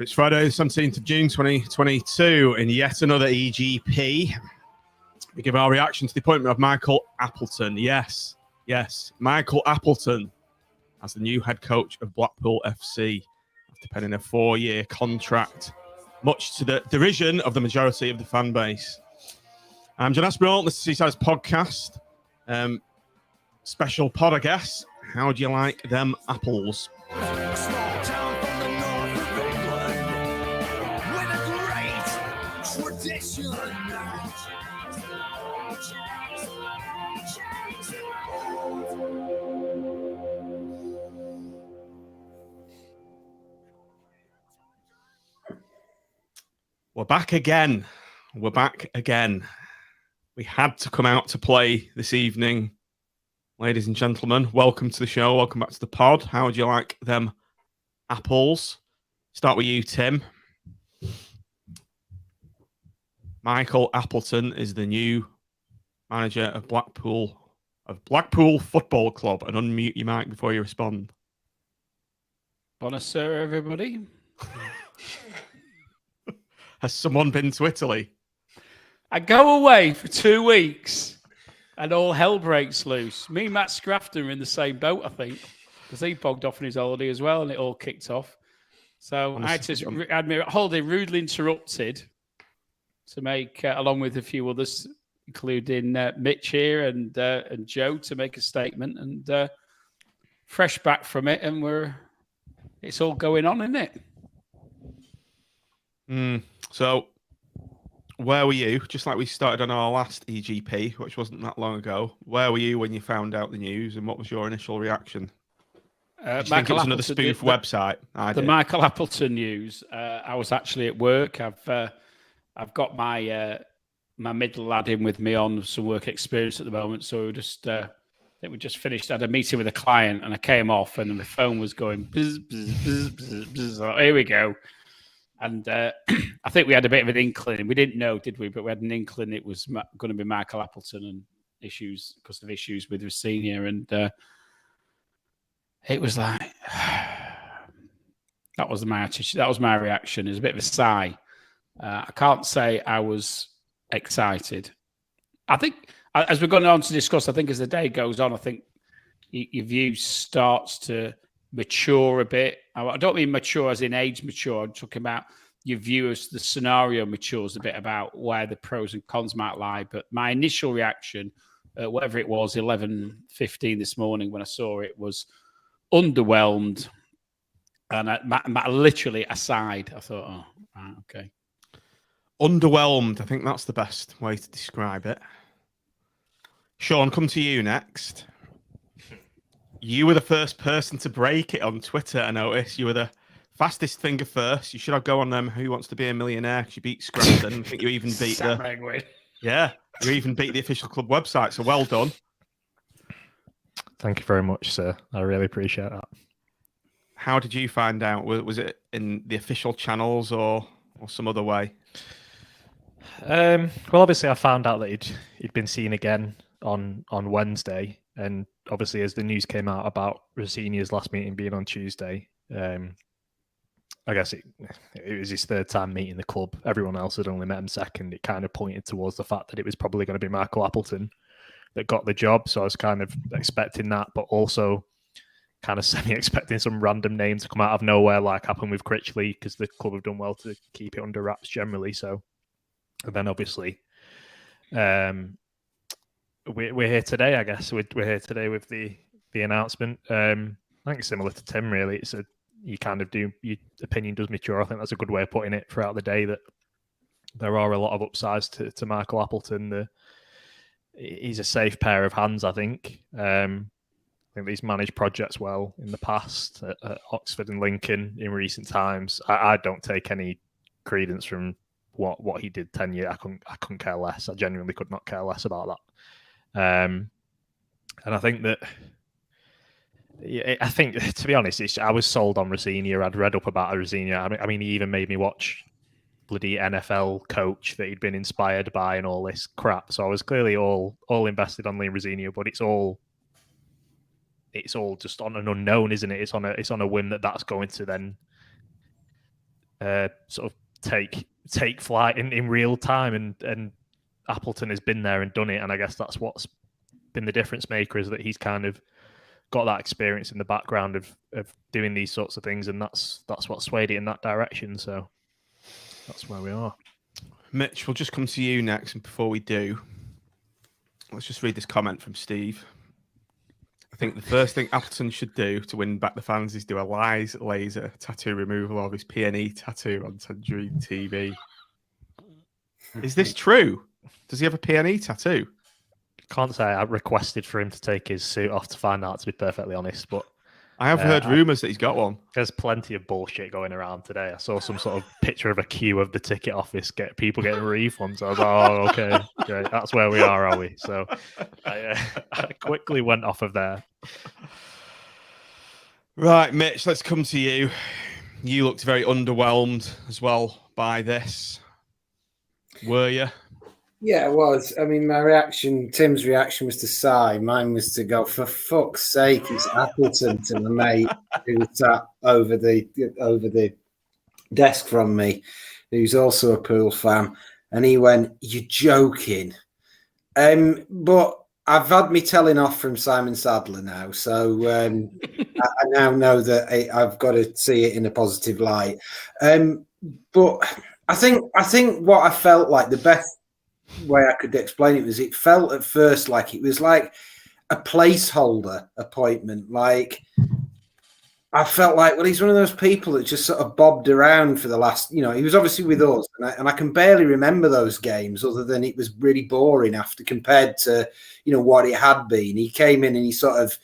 It's Friday, the 17th of June, 2022, in yet another EGP. We give our reaction to the appointment of Michael Appleton. Yes, Michael Appleton as the new head coach of Blackpool FC after penning a 4-year contract, much to the derision of the majority of the fan base. I'm John Asprell, this is Seaside's podcast. Special pod, I guess. How do you like them apples? We're back again. We had to come out to play this evening. Ladies and gentlemen, welcome to the show. Welcome back to the pod. How would you like them apples? Start with you, Tim. Michael Appleton is the new manager of Blackpool Football Club. And unmute your mic before you respond. Bonjour, everybody. Has someone been to Italy? I go away for 2 weeks and all hell breaks loose. Me and Matt Scrafton are in the same boat, I think, because he bogged off on his holiday as well and it all kicked off. So I had my holiday rudely interrupted to make, along with a few others, including Mitch here and Joe, to make a statement. And fresh back from it, and it's all going on, isn't it? So, where were you? Just like we started on our last EGP, which wasn't that long ago. Where were you when you found out the news, and what was your initial reaction? Did you think it was another spoof website? The Michael Appleton news. I was actually at work. I've got my middle lad in with me on some work experience at the moment. So we just finished. I had a meeting with a client, and I came off, and my phone was going bzz, bzz, bzz, bzz, bzz. Oh, here we go. And I think we had a bit of an inkling. We didn't know, did we? But we had an inkling it was going to be Michael Appleton and issues because of issues with Rossini. And it was like, that was my attitude. That was my reaction. It was a bit of a sigh. I can't say I was excited. I think, as we're going on to discuss, I think as the day goes on, I think your view starts to mature a bit. I don't mean mature as in age mature. I'm talking about your view as the scenario matures a bit about where the pros and cons might lie. But my initial reaction, whatever it was, 11:15 this morning when I saw it, was underwhelmed. And I literally aside, I thought, oh, right, okay. Underwhelmed. I think that's the best way to describe it. Sean, come to you next. You were the first person to break it on Twitter, I noticed. You were the fastest finger first. You should have go on Who Wants to Be a Millionaire, because you beat Scranton. I think you even beat you even beat the official club website, so well done. Thank you very much, sir. I really appreciate that. How did you find out? Was it in the official channels or some other way? Well, obviously I found out that he'd been seen again on Wednesday, and obviously as the news came out about Rossini's last meeting being on Tuesday, I guess it was his third time meeting the club. Everyone else had only met him second. It kind of pointed towards the fact that it was probably going to be Michael Appleton that got the job. So I was kind of expecting that, but also kind of semi-expecting some random name to come out of nowhere, like happened with Critchley, because the club have done well to keep it under wraps generally. So, and then obviously, we're here today. I guess we're here today with the announcement. I think it's similar to Tim. Really, you kind of do, your opinion does mature. I think that's a good way of putting it throughout the day, that there are a lot of upsides to Michael Appleton. He's a safe pair of hands, I think. I think he's managed projects well in the past at Oxford and Lincoln in recent times. I don't take any credence from what he did 10 years. I couldn't care less. I genuinely could not care less about that. And I think that, to be honest, I was sold on Rossini. I'd read up about Rossini. I mean, he even made me watch bloody NFL coach that he'd been inspired by and all this crap. So I was clearly all invested on Liam Rossini, but it's all just on an unknown, isn't it? It's on a whim that's going to then sort of take flight in real time, and Appleton has been there and done it, and I guess that's what's been the difference maker, is that he's kind of got that experience in the background of doing these sorts of things, and that's what swayed it in that direction. So that's where we are. Mitch, we'll just come to you next, and before we do, let's just read this comment from Steve. I think the first thing Appleton should do to win back the fans is do a lies laser tattoo removal of his PNE tattoo on Tangerine TV. Is this true? Does he have a PNE tattoo? Can't say I requested for him to take his suit off to find out, to be perfectly honest, but I have heard rumours that he's got one. There's plenty of bullshit going around today. I saw some sort of picture of a queue of the ticket office, people getting refunds. I was like, oh, okay, great. That's where we are we? So I quickly went off of there. Right, Mitch, let's come to you. You looked very underwhelmed as well by this. Were you? Yeah, it was. I mean, Tim's reaction was to sigh. Mine was to go, for fuck's sake, it's Appleton, to my mate who was sat over the desk from me, who's also a Pool fan. And he went, you're joking. But I've had me telling off from Simon Sadler now. So I now know that I've got to see it in a positive light. But I think what I felt like, the best way I could explain it was, it felt at first like it was like a placeholder appointment. Like, I felt like, well, he's one of those people that just sort of bobbed around for the last, he was obviously with us, and I can barely remember those games other than it was really boring after compared to, what it had been. He came in and he sort of,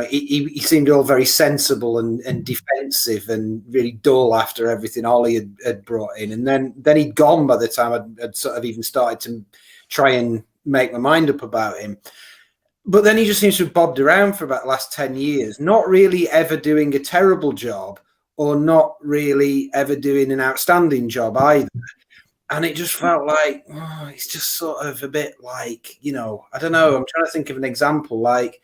he seemed all very sensible and defensive and really dull after everything Ollie had brought in. And then he'd gone by the time I'd sort of even started to try and make my mind up about him. But then he just seems to have bobbed around for about the last 10 years, not really ever doing a terrible job or not really ever doing an outstanding job either. And it just felt like, it's just sort of a bit like, I don't know. I'm trying to think of an example. Like,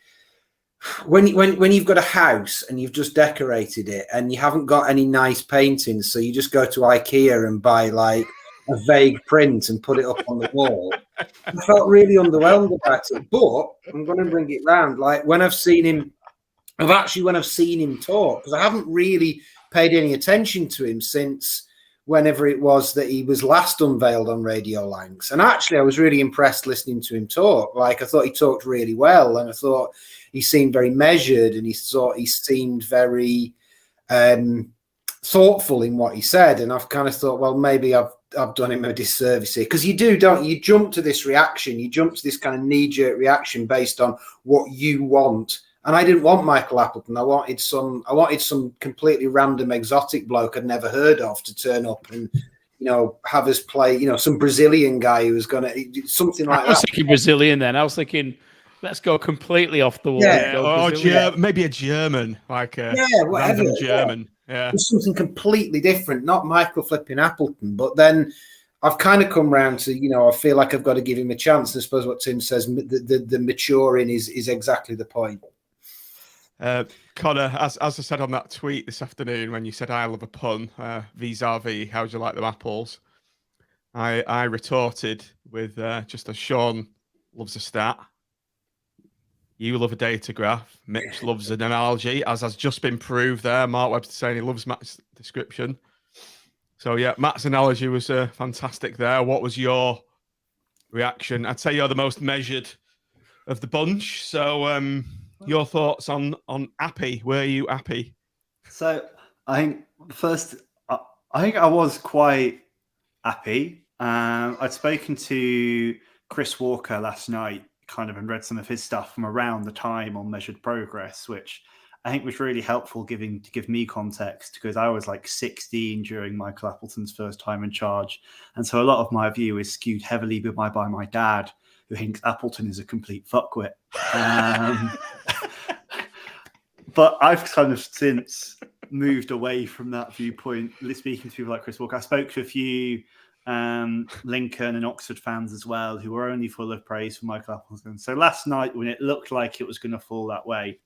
when you've got a house and you've just decorated it and you haven't got any nice paintings, so you just go to IKEA and buy like a vague print and put it up on the wall. I felt really underwhelmed about it, but I'm going to bring it round. Like, when I've seen him talk, because I haven't really paid any attention to him since whenever it was that he was last unveiled on Radio Langs. And actually, I was really impressed listening to him talk. Like, I thought he talked really well, and I thought he seemed very measured, and he seemed very thoughtful in what he said. And I've kind of thought, well, maybe I've done him a disservice here, because you jump to this reaction, you jump to this kind of knee-jerk reaction based on what you want. And I didn't want Michael Appleton. I wanted some completely random exotic bloke I'd never heard of to turn up and have us play, some Brazilian guy who was going to something like that. I was thinking Brazilian then. I was thinking, let's go completely off the wall. Yeah, or maybe a German, like a random German. Yeah. It's something completely different, not Michael flipping Appleton. But then I've kind of come round to, I feel like I've got to give him a chance. I suppose what Tim says, the maturing is exactly the point. Connor, as I said on that tweet this afternoon, when you said I love a pun, vis-a-vis, how would you like them apples? I retorted with just as Sean loves a stat. You love a data graph. Mitch loves an analogy, as has just been proved there. Mark Webster saying he loves Matt's description. So, yeah, Matt's analogy was fantastic there. What was your reaction? I'd say you're the most measured of the bunch. So, your thoughts on Appy? Were you Appy? So, I think first, I think I was quite happy. I'd spoken to Chris Walker last night, and read some of his stuff from around the time on Measured Progress, which I think was really helpful to give me context, because I was like 16 during Michael Appleton's first time in charge. And so a lot of my view is skewed heavily by my dad, who thinks Appleton is a complete fuckwit. But I've kind of since moved away from that viewpoint, speaking to people like Chris Walker. I spoke to a few Lincoln and Oxford fans as well, who were only full of praise for Michael Appleton. So last night, when it looked like it was going to fall that way,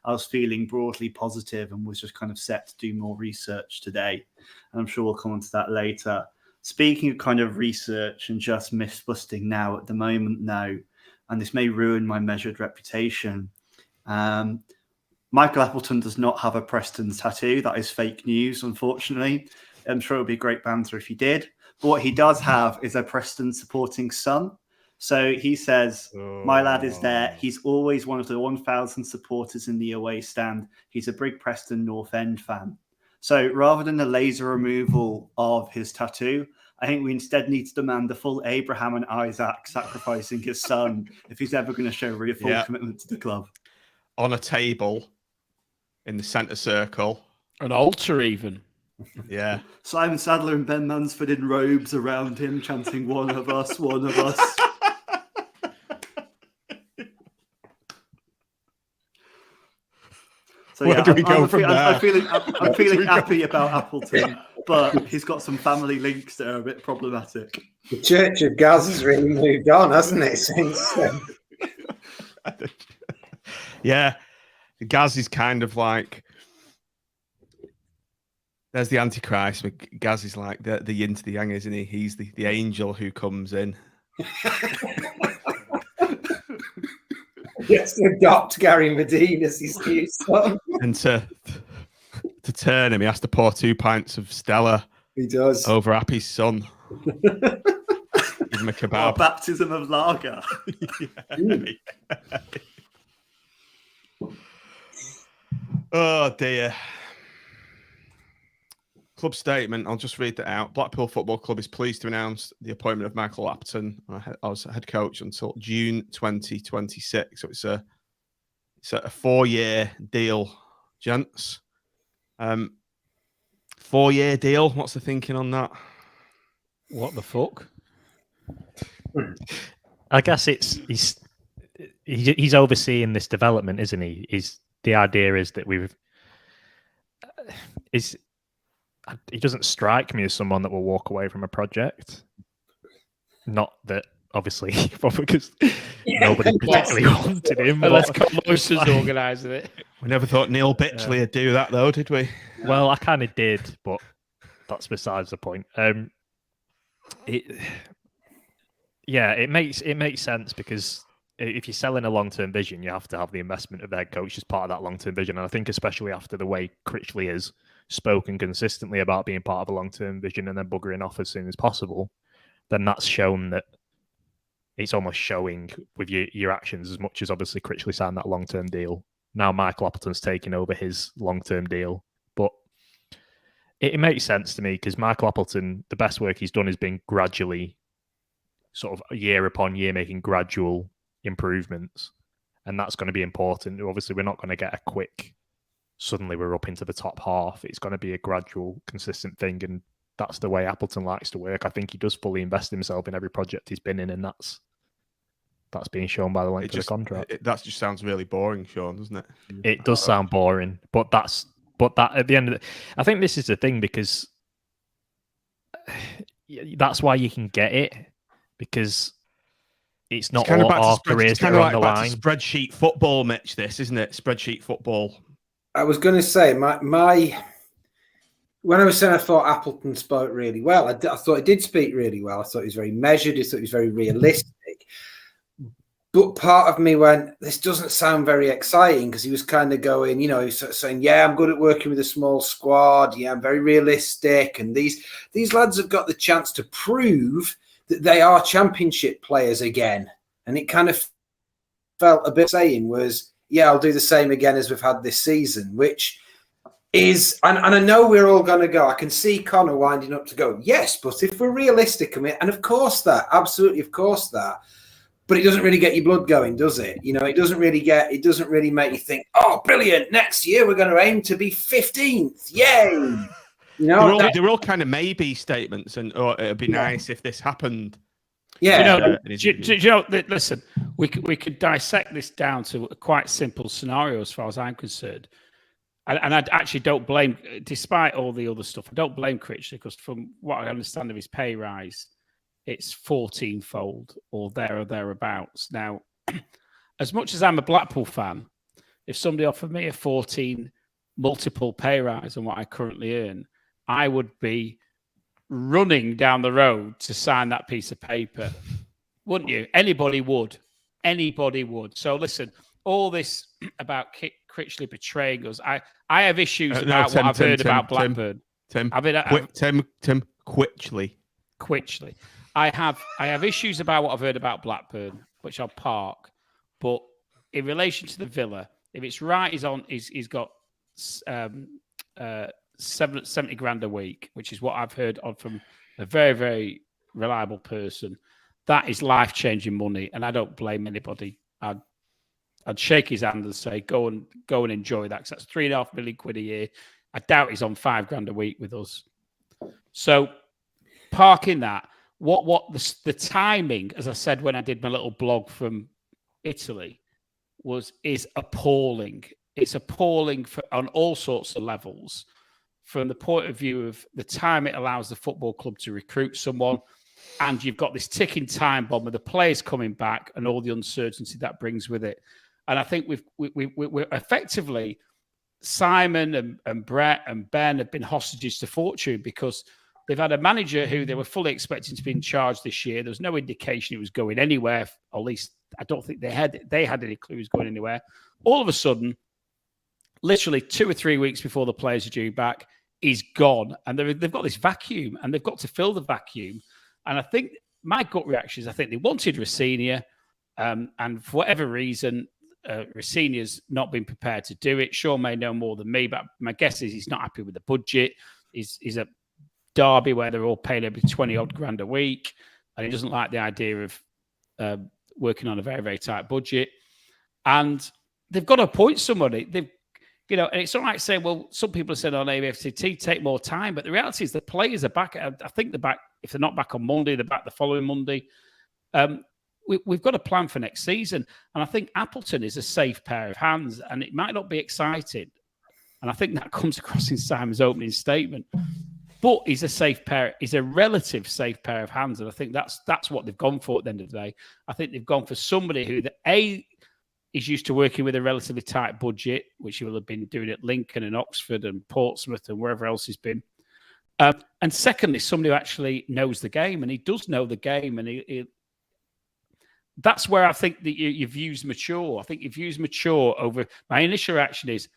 I was feeling broadly positive and was just kind of set to do more research today. And I'm sure we'll come on to that later. Speaking of kind of research and just myth busting now at the moment now, and this may ruin my measured reputation, Michael Appleton does not have a Preston tattoo. That is fake news, unfortunately. I'm sure it would be great banter if he did. But what he does have is a Preston supporting son. So he says, my lad is there. He's always one of the 1,000 supporters in the away stand. He's a big Preston North End fan. So rather than the laser removal of his tattoo, I think we instead need to demand the full Abraham and Isaac sacrificing his son if he's ever going to show really full commitment to the club. On a table in the centre circle. An altar even. Yeah. Simon Sadler and Ben Mansford in robes around him chanting, one of us, one of us. So Where do we go from there? I'm feeling happy about Appleton, but he's got some family links that are a bit problematic. The Church of Gaz has really moved on, hasn't it? Since yeah, Gaz is kind of like, there's the Antichrist, but Gaz is like the yin to the yang, isn't he? He's the angel who comes in. He has to adopt Gary Medine as his new son. And to turn him, he has to pour 2 pints of Stella. He does. Over Happy's son. Give him a kebab. Oh, baptism of lager. Oh dear. Club statement, I'll just read that out. Blackpool Football Club is pleased to announce the appointment of Michael Appleton as head coach until June 2026. So it's a 4-year deal, gents. 4-year deal. What's the thinking on that? What the fuck? I guess he's overseeing this development, isn't he? The idea is that he doesn't strike me as someone that will walk away from a project. Not that, obviously, probably because nobody particularly wanted him. Unless Carlos is organising it. We never thought Neil Bitchley would do that, though, did we? Well, I kind of did, but that's besides the point. It makes sense because if you're selling a long-term vision, you have to have the investment of their coach as part of that long-term vision. And I think especially after the way Critchley has spoken consistently about being part of a long-term vision and then buggering off as soon as possible, then that's shown that it's almost showing with your actions as much as obviously Critchley signed that long-term deal. Now Michael Appleton's taking over his long-term deal. But it makes sense to me because Michael Appleton, the best work he's done has been gradually, sort of year upon year, making gradual improvements. And that's going to be important. Obviously, we're not going to get a quick, suddenly we're up into the top half. It's going to be a gradual, consistent thing. And that's the way Appleton likes to work. I think he does fully invest himself in every project he's been in. And that's being shown by the length of the contract. That just sounds really boring, Sean, doesn't it? It does sound boring, but that at the end of I think this is the thing because that's why you can get it because it's not all our careers that are on the line. Spreadsheet football, Mitch, this, isn't it? Spreadsheet football. I was going to say, my when I was saying I thought Appleton spoke really well, I thought he did speak really well. I thought he was very measured. I thought he was very realistic. But part of me went, this doesn't sound very exciting because he was kind of going, he was sort of saying, yeah, I'm good at working with a small squad. Yeah, I'm very realistic. And these lads have got the chance to prove that they are championship players again. And it kind of felt a bit saying was, yeah, I'll do the same again as we've had this season, which is, and I know we're all going to go, I can see Connor winding up to go, yes, but if we're realistic, and of course that, absolutely, of course that, but it doesn't really get your blood going, does it? It doesn't really make you think, oh, brilliant, next year we're going to aim to be 15th, yay! They're all kind of maybe statements, and it'd be nice if this happened. Yeah. Listen, we could dissect this down to a quite simple scenario as far as I'm concerned. And I actually don't blame, despite all the other stuff, I don't blame Critchley because from what I understand of his pay rise, it's 14-fold or thereabouts. Now, as much as I'm a Blackpool fan, if somebody offered me a 14 multiple pay rise on what I currently earn, I would be running down the road to sign that piece of paper. Wouldn't you? Anybody would. Anybody would. So listen, all this about Critchley betraying us, I have issues about what I've heard about Blackburn. Tim, Critchley. I have issues about what I've heard about Blackburn, which I'll park. But in relation to the Villa, if it's right, he's got 70 grand a week, which is what I've heard from a very, very reliable person. That is life-changing money, and I don't blame anybody. I'd shake his hand and say, go and enjoy that, because that's £3.5 million a year. I doubt he's on £5 grand a week with us. So, parking that, what the timing, as I said when I did my little blog from Italy, is appalling. It's appalling on all sorts of levels. From the point of view of the time it allows the football club to recruit someone, and you've got this ticking time bomb with the players coming back and all the uncertainty that brings with it. And I think we're effectively, Simon and Brett and Ben have been hostages to fortune, because they've had a manager who they were fully expecting to be in charge this year. There was no indication he was going anywhere. Or at least I don't think they had any clue he was going anywhere. All of a sudden, literally 2 or 3 weeks before the players are due back, he's gone. And they've got this vacuum, and they've got to fill the vacuum. And I think my gut reaction is I think they wanted Rosenior, and for whatever reason, Rosenior's not been prepared to do it. Sean may know more than me, but my guess is he's not happy with the budget. He's a Derby where they're all paying every 20-odd grand a week, and he doesn't like the idea of working on a very, very tight budget. And they've got to appoint somebody. And it's all right saying, well, some people have said on AFCT, take more time, but the reality is the players are back. I think they're back. If they're not back on Monday, they're back the following Monday. We've got a plan for next season. And I think Appleton is a safe pair of hands, and it might not be exciting. And I think that comes across in Simon's opening statement. But he's a safe pair. He's a relative safe pair of hands. And I think that's what they've gone for at the end of the day. I think they've gone for somebody who, is used to working with a relatively tight budget, which he will have been doing at Lincoln and Oxford and Portsmouth and wherever else he's been. And secondly, somebody who actually knows the game, and he does know the game. And that's where I think that your views mature. I think your views mature over. My initial reaction is,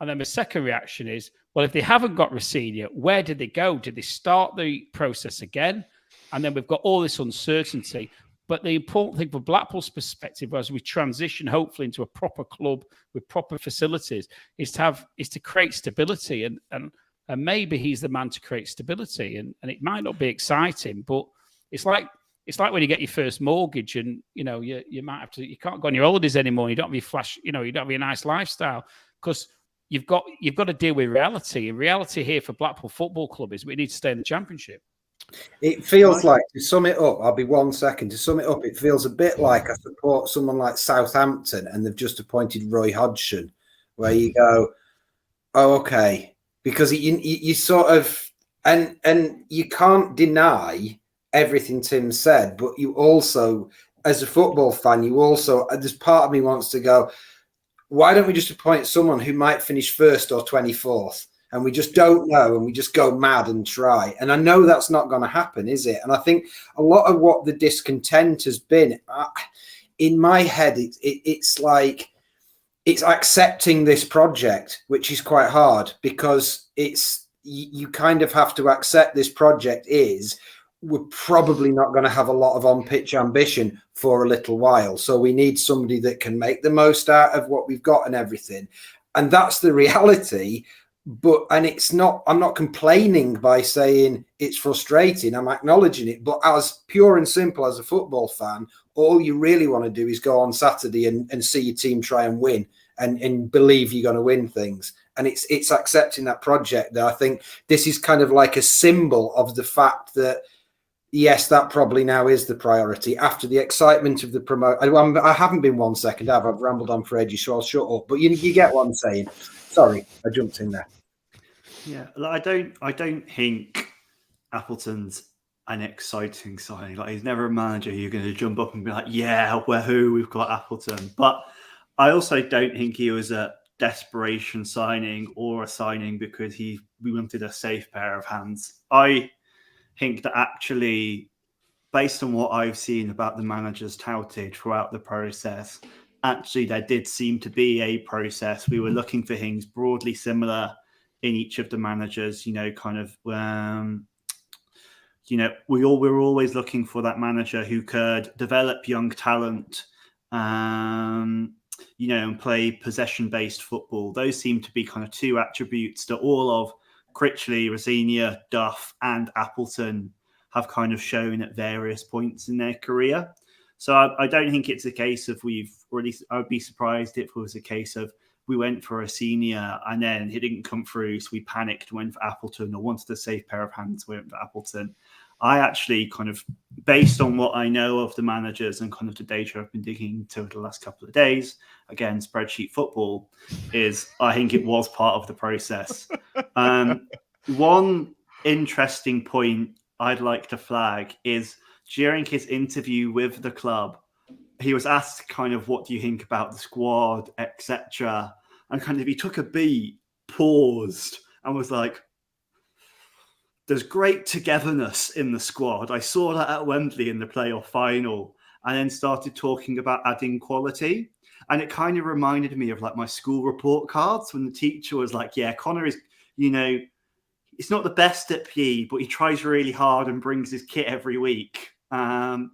and then my second reaction is, well, if they haven't got Rosenior, where did they go? Did they start the process again? And then we've got all this uncertainty. But the important thing from Blackpool's perspective, as we transition hopefully into a proper club with proper facilities, is to create stability. And maybe he's the man to create stability. And it might not be exciting, but it's like when you get your first mortgage, and you might have to, you can't go on your holidays anymore. And you don't have your flash, you don't have your nice lifestyle, because you've got to deal with reality. And reality here for Blackpool Football Club is we need to stay in the Championship. It feels like, to sum it up, I'll be 1 second. To sum it up, it feels a bit like I support someone like Southampton and they've just appointed Roy Hodgson, where you go, oh, okay. Because you sort of, and you can't deny everything Tim said, but you also, as a football fan, there's part of me wants to go, why don't we just appoint someone who might finish first or 24th? And we just don't know, and we just go mad and try. And I know that's not going to happen, is it? And I think a lot of what the discontent has been, in my head, it's like it's accepting this project, which is quite hard, because you kind of have to accept this project we're probably not going to have a lot of on-pitch ambition for a little while. So we need somebody that can make the most out of what we've got and everything. And that's the reality. I'm not complaining by saying it's frustrating. I'm acknowledging it. But as pure and simple as a football fan, all you really want to do is go on Saturday and see your team try and win and believe you're going to win things. And it's accepting that project that I think this is kind of like a symbol of the fact that, yes, that probably now is the priority after the excitement of the promotion. I haven't been 1 second, I've rambled on for ages, so I'll shut up. But you get what I'm saying. Sorry, I jumped in there. Yeah, I don't think Appleton's an exciting signing. Like, he's never a manager you're going to jump up and be like, yeah, we're who, we've got Appleton. But I also don't think he was a desperation signing or a signing because we wanted a safe pair of hands. I think that actually, based on what I've seen about the managers touted throughout the process, actually there did seem to be a process. We were looking for things broadly similar in each of the managers, kind of, we were always looking for that manager who could develop young talent, and play possession-based football. Those seem to be kind of two attributes that all of Critchley, Rosinia, Duff, and Appleton have kind of shown at various points in their career. So I don't think it's a case of I would be surprised if it was a case of we went for a senior and then he didn't come through, so we panicked, went for Appleton, or wanted a safe pair of hands, went for Appleton. I actually kind of, based on what I know of the managers and kind of the data I've been digging into the last couple of days, again, spreadsheet football, I think it was part of the process. One interesting point I'd like to flag is during his interview with the club, he was asked kind of, what do you think about the squad, etc. And kind of he took a beat, paused, and was like, there's great togetherness in the squad. I saw that at Wembley in the playoff final, and then started talking about adding quality. And it kind of reminded me of like my school report cards when the teacher was like, yeah, Connor is, it's not the best at PE, but he tries really hard and brings his kit every week. So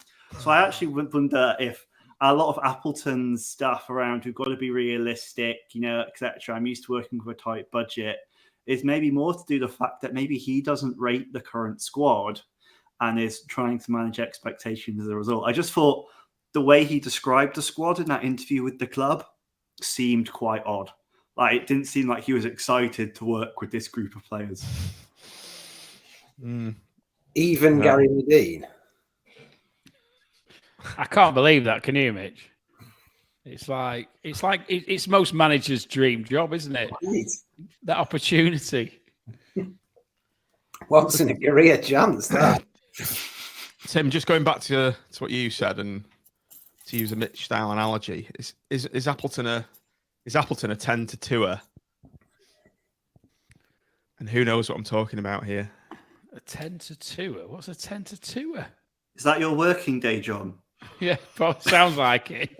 I actually wonder if a lot of Appleton's stuff around, we've got to be realistic, etc. I'm used to working with a tight budget, is maybe more to do with the fact that maybe he doesn't rate the current squad and is trying to manage expectations as a result. I just thought the way he described the squad in that interview with the club seemed quite odd. Like, it didn't seem like he was excited to work with this group of players. Even Gary Medine. I can't believe that. Can you, Mitch? It's most managers' dream job, isn't it? Right. That opportunity. Once in a career chance, that. Tim, just going back to what you said, and to use a Mitch style analogy, is Appleton a 10-to-2er? And who knows what I'm talking about here? A 10-to-2er? What's a 10-to-2er? Is that your working day, John? Yeah, probably sounds like it.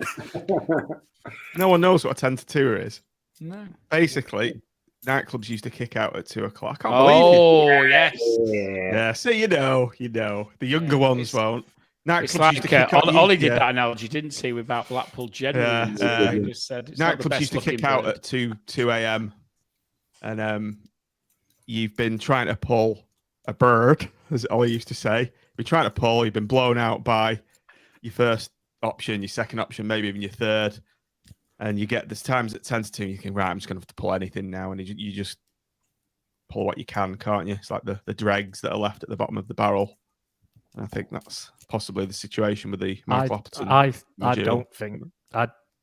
No one knows what a 10-to-2er is. No. Basically, nightclubs used to kick out at 2 o'clock. I can't believe it. Yes. Yeah. So you know. The younger ones won't. Nightclubs used to kick out. Ollie did that analogy, didn't he, about Blackpool generally? He just said nightclubs used to kick out at 2 a.m. And you've been trying to pull a bird, as Ollie used to say. You've been trying to pull. You've been blown out by your first option, your second option, maybe even your third. And you get, there's times at 10-to-2, you think, right, I'm just going to have to pull anything now. And you just pull what you can, can't you? It's like the dregs that are left at the bottom of the barrel. And I think that's possibly the situation with the Michael Appleton. I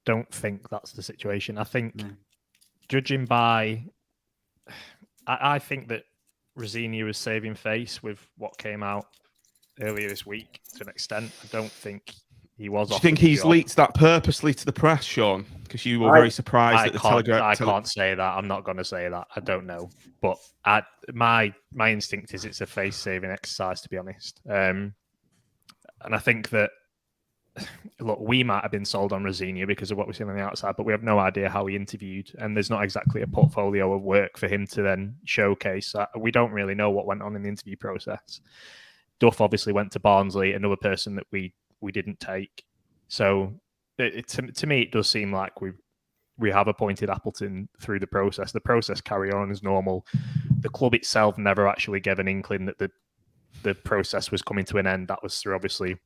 don't think that's the situation. I think, judging by, I think that Rosinia was saving face with what came out earlier this week to an extent. I don't think he was. Do you think he's leaked that purposely to the press, Sean? Because you were very surprised at the Telegraph. I can't say that. I'm not going to say that. I don't know. But my instinct is it's a face-saving exercise, to be honest. And I think that, look, we might have been sold on Rosinia because of what we've seen on the outside, but we have no idea how he interviewed, and there's not exactly a portfolio of work for him to then showcase. We don't really know what went on in the interview process. Duff obviously went to Barnsley, another person that we didn't take. So to me, it does seem like we have appointed Appleton through the process. The process carried on as normal. The club itself never actually gave an inkling that the process was coming to an end. That was through, obviously,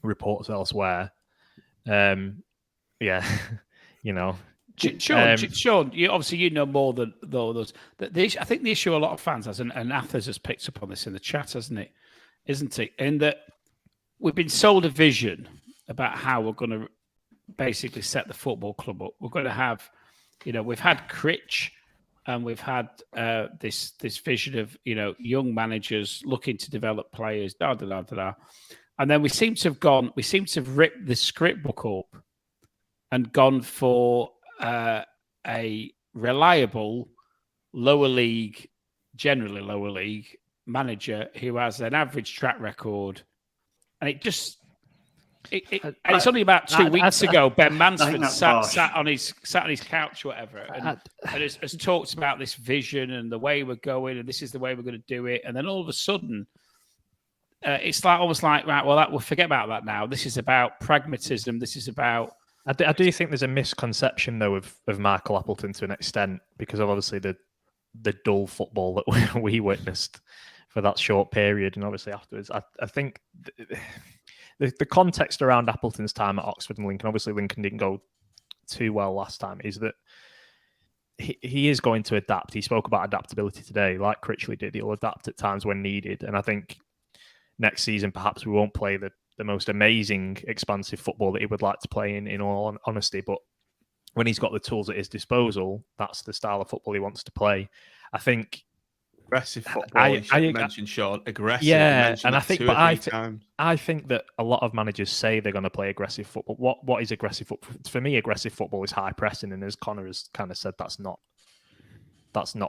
reports elsewhere. Yeah, you know. Sean, you know more than those. I think the issue a lot of fans has, and Athers has picked up on this in the chat, hasn't it? Isn't it? In that we've been sold a vision about how we're going to basically set the football club up. We're going to have, we've had Critch, and we've had this vision of young managers looking to develop players. And then we seem to have ripped the script book up and gone for a reliable generally lower league manager who has an average track record. And it's only about 2 weeks ago, Ben Mansfield sat on his couch or whatever and has talked about this vision and the way we're going and this is the way we're going to do it. And then all of a sudden, it's almost like, right, well, we'll forget about that now. This is about pragmatism. This is about... I do think there's a misconception, though, of Michael Appleton to an extent, because of obviously the dull football that we witnessed for that short period. And obviously afterwards, I think the context around Appleton's time at Oxford and Lincoln, obviously Lincoln didn't go too well last time, is that he is going to adapt. He spoke about adaptability today, like Critchley did. He'll adapt at times when needed. And I think next season, perhaps we won't play the most amazing, expansive football that he would like to play in all honesty. But when he's got the tools at his disposal, that's the style of football he wants to play. I think aggressive football. I mentioned Sean aggressive. Yeah, and I think, I think that a lot of managers say they're going to play aggressive football. What is aggressive football? For me, aggressive football is high pressing, and as Connor has kind of said, that's not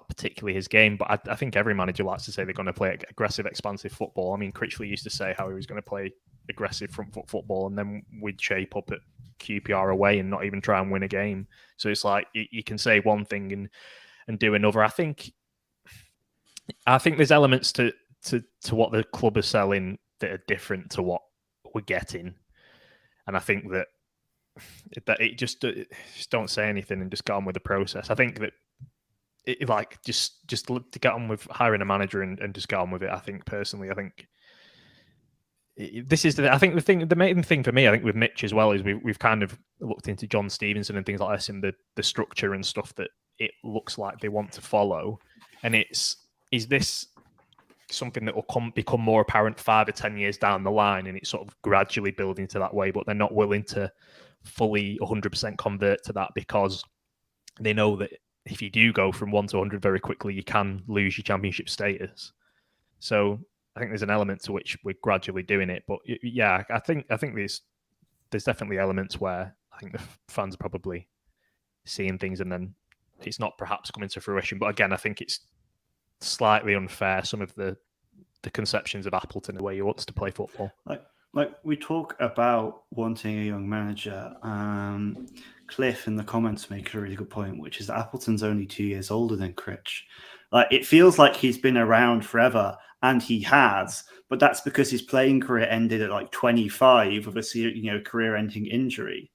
particularly his game. But I think every manager likes to say they're going to play aggressive, expansive football. I mean, Critchley used to say how he was going to play aggressive front foot football, and then we'd shape up at QPR away and not even try and win a game. So it's like you can say one thing and do another. I think there's elements to what the club is selling that are different to what we're getting, and I think that it just don't say anything and just get on with the process. I think that just to get on with hiring a manager and just get on with it. I think personally, this is the main thing for me. I think with Mitch as well is we've kind of looked into John Stevenson and things like this and the structure and stuff that it looks like they want to follow. And is this something that will become more apparent 5 or 10 years down the line, and it's sort of gradually building to that way, but they're not willing to fully 100% convert to that because they know that if you do go from 1 to 100 very quickly, you can lose your championship status. So I think there's an element to which we're gradually doing it. But yeah, I think there's definitely elements where I think the fans are probably seeing things and then it's not perhaps coming to fruition. But again, I think it's slightly unfair, some of the conceptions of Appleton, the way he wants to play football. Like we talk about wanting a young manager. Cliff in the comments makes a really good point, which is that Appleton's only 2 years older than Critch. Like it feels like he's been around forever, and he has, but that's because his playing career ended at like 25 with a career-ending injury,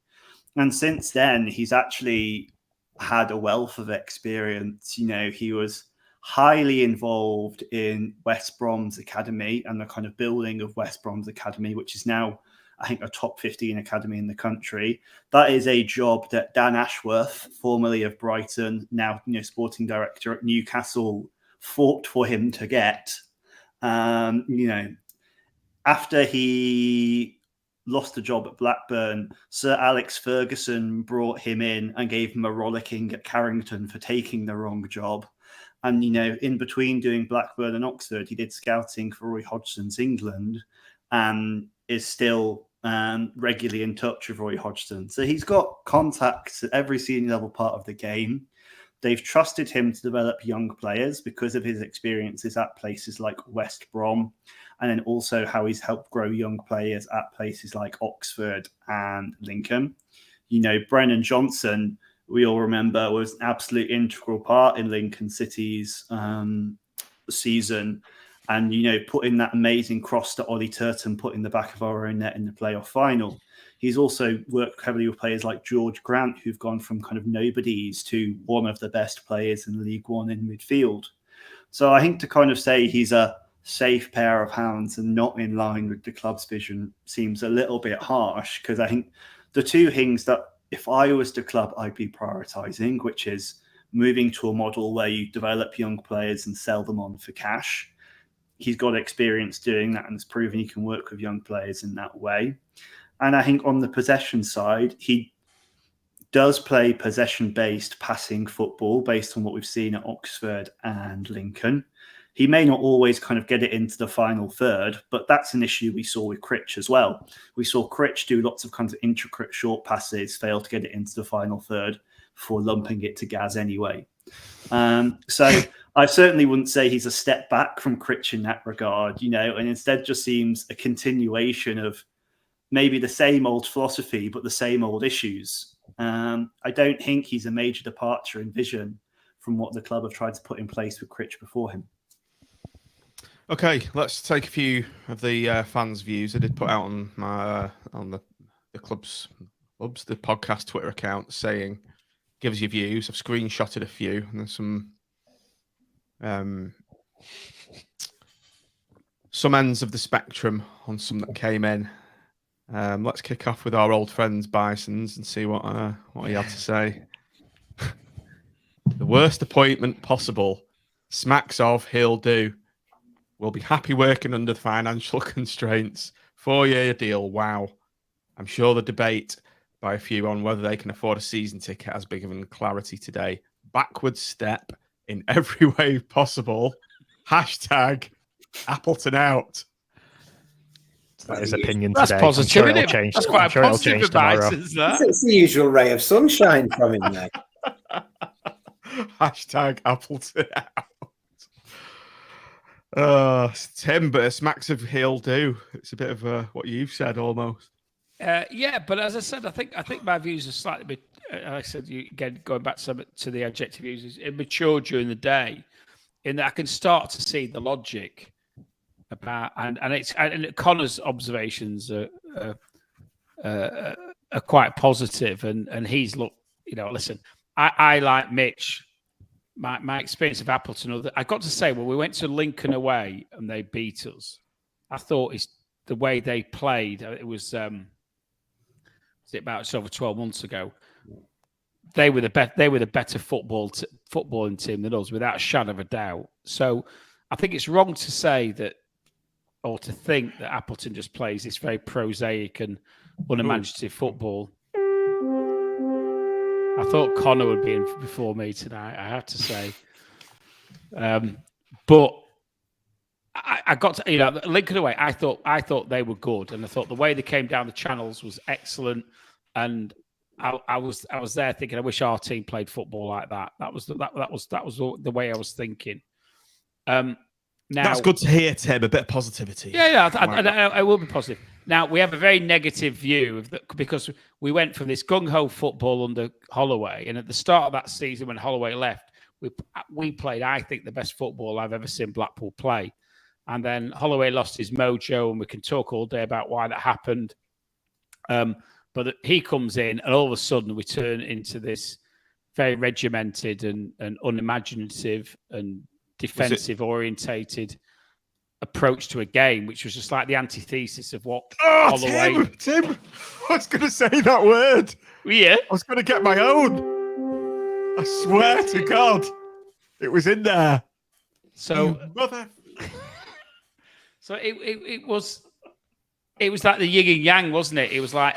and since then he's actually had a wealth of experience. He was highly involved in West Brom's academy and the kind of building of West Brom's academy, which is now, I think, a top 15 academy in the country. That is a job that Dan Ashworth, formerly of Brighton, now sporting director at Newcastle, fought for him to get. After he lost the job at Blackburn, Sir Alex Ferguson brought him in and gave him a rollicking at Carrington for taking the wrong job. And, in between doing Blackburn and Oxford, he did scouting for Roy Hodgson's England and is still regularly in touch with Roy Hodgson. So he's got contacts at every senior level part of the game. They've trusted him to develop young players because of his experiences at places like West Brom, and then also how he's helped grow young players at places like Oxford and Lincoln. Brennan Johnson, we all remember, was an absolute integral part in Lincoln City's season. And, putting that amazing cross to Ollie Turton, put in the back of our own net in the playoff final. He's also worked heavily with players like George Grant, who've gone from kind of nobodies to one of the best players in League One in midfield. So I think to kind of say he's a safe pair of hands and not in line with the club's vision seems a little bit harsh, because I think the two things that if I was the club, I'd be prioritising, which is moving to a model where you develop young players and sell them on for cash. He's got experience doing that and has proven he can work with young players in that way. And I think on the possession side, he does play possession-based passing football based on what we've seen at Oxford and Lincoln. He may not always kind of get it into the final third, but that's an issue we saw with Critch as well. We saw Critch do lots of kinds of intricate short passes, fail to get it into the final third before lumping it to Gaz anyway. So I certainly wouldn't say he's a step back from Critch in that regard, and instead just seems a continuation of maybe the same old philosophy, but the same old issues. I don't think he's a major departure in vision from what the club have tried to put in place with Critch before him. Okay, let's take a few of the fans' views. I did put out on my on the club's the podcast Twitter account saying, "Give us your views." I've screenshotted a few, and there's some ends of the spectrum on some that came in. Let's kick off with our old friends Bisons and see what he had to say. The worst appointment possible. Smacks of he'll do. We'll be happy working under the financial constraints. 4-year deal. Wow. I'm sure the debate by a few on whether they can afford a season ticket has been given clarity today. Backward step in every way possible. Hashtag Appleton out. That is opinion That's today. positive, I'm sure isn't it'll it? change. That's quite I'm sure it'll positive change tomorrow. advice, It's the usual ray of sunshine from him there. Hashtag Appleton out. Tim, but smacks of he'll do. It's a bit of what you've said almost. Yeah, but as I said, I think my views are slightly bit. I said again, going back to the adjective uses, immature during the day, in that I can start to see the logic about and Connor's observations are quite positive, and he's listen, I like Mitch. My experience of Appleton, I got to say, when we went to Lincoln away and they beat us, I thought it's the way they played. It was about over 12 months ago. They were the better footballing team than us, without a shadow of a doubt. So I think it's wrong to say that, or to think that Appleton just plays this very prosaic and unimaginative football. I thought Connor would be in before me tonight, I have to say. But I got to, Lincoln away, I thought they were good. And I thought the way they came down the channels was excellent. And I was there thinking, I wish our team played football like that. That was the way I was thinking. Now, that's good to hear, Tim. A bit of positivity. Yeah, I will be positive. Now, we have a very negative view of because we went from this gung-ho football under Holloway, and at the start of that season when Holloway left, we played, I think, the best football I've ever seen Blackpool play. And then Holloway lost his mojo, and we can talk all day about why that happened. But he comes in, and all of a sudden we turn into this very regimented and unimaginative and defensive-orientated approach to a game, which was just like the antithesis of what Holloway... Tim, I was going to say that word. Yeah? I was going to get my own. I swear to God, it was in there. So, so it was like the yin and yang, wasn't it? It was like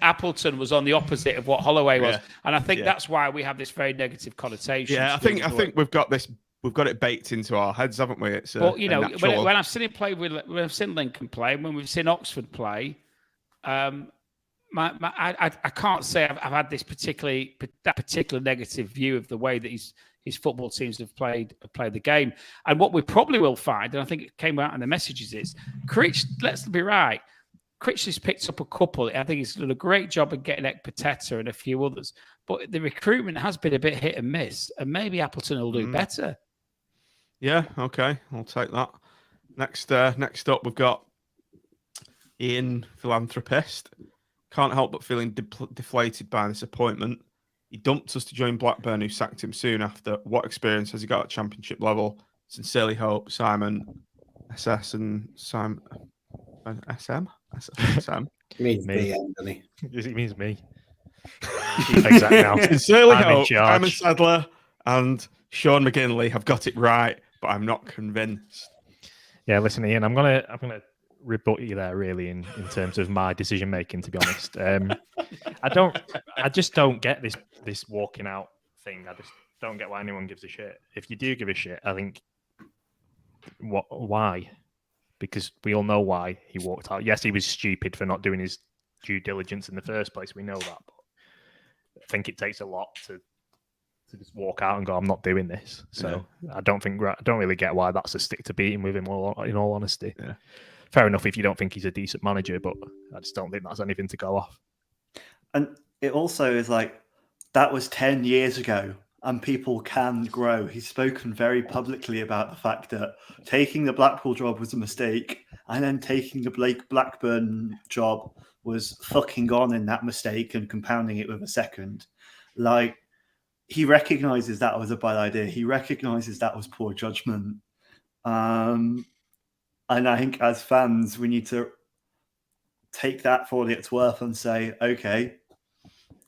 Appleton was on the opposite of what Holloway was, and I think that's why we have this very negative connotation. Yeah, I think we've got this. We've got it baked into our heads, haven't we? It's but when I've seen him play when I've seen Lincoln play, when we've seen Oxford play, I can't say I've had this particular negative view of the way that his football teams have played the game. And what we probably will find, and I think it came out in the messages, is Critch. Let's be right. Critch has picked up a couple. I think he's done a great job of getting Ekpateta and a few others. But the recruitment has been a bit hit and miss, and maybe Appleton will do better. Yeah, okay, I'll take that. Next up, we've got Ian, philanthropist. Can't help but feeling deflated by this appointment. He dumped us to join Blackburn, who sacked him soon after. What experience has he got at championship level? Sincerely hope, Simon SS and Simon SM. It means me, Anthony. It means me. Exactly. Now. Sincerely I'm hope Simon Sadler and Sean McGinley have got it right, but I'm not convinced. Yeah, listen, Ian, I'm gonna rebut you there, really, in terms of my decision making. To be honest, I just don't get this walking out thing. I just don't get why anyone gives a shit. If you do give a shit, I think Why? Because we all know why he walked out. Yes, he was stupid for not doing his due diligence in the first place. We know that. But I think it takes a lot to just walk out and go, I'm not doing this. So I don't really get why that's a stick to beating with him, in all honesty. Yeah. Fair enough if you don't think he's a decent manager, but I just don't think that's anything to go off. And it also is like, that was 10 years ago, and people can grow. He's spoken very publicly about the fact that taking the Blackpool job was a mistake, and then taking the Blackburn job was fucking on in that mistake and compounding it with a second. Like, he recognises that was a bad idea. He recognises that was poor judgment. And I think as fans, we need to take that for what it's worth and say, okay,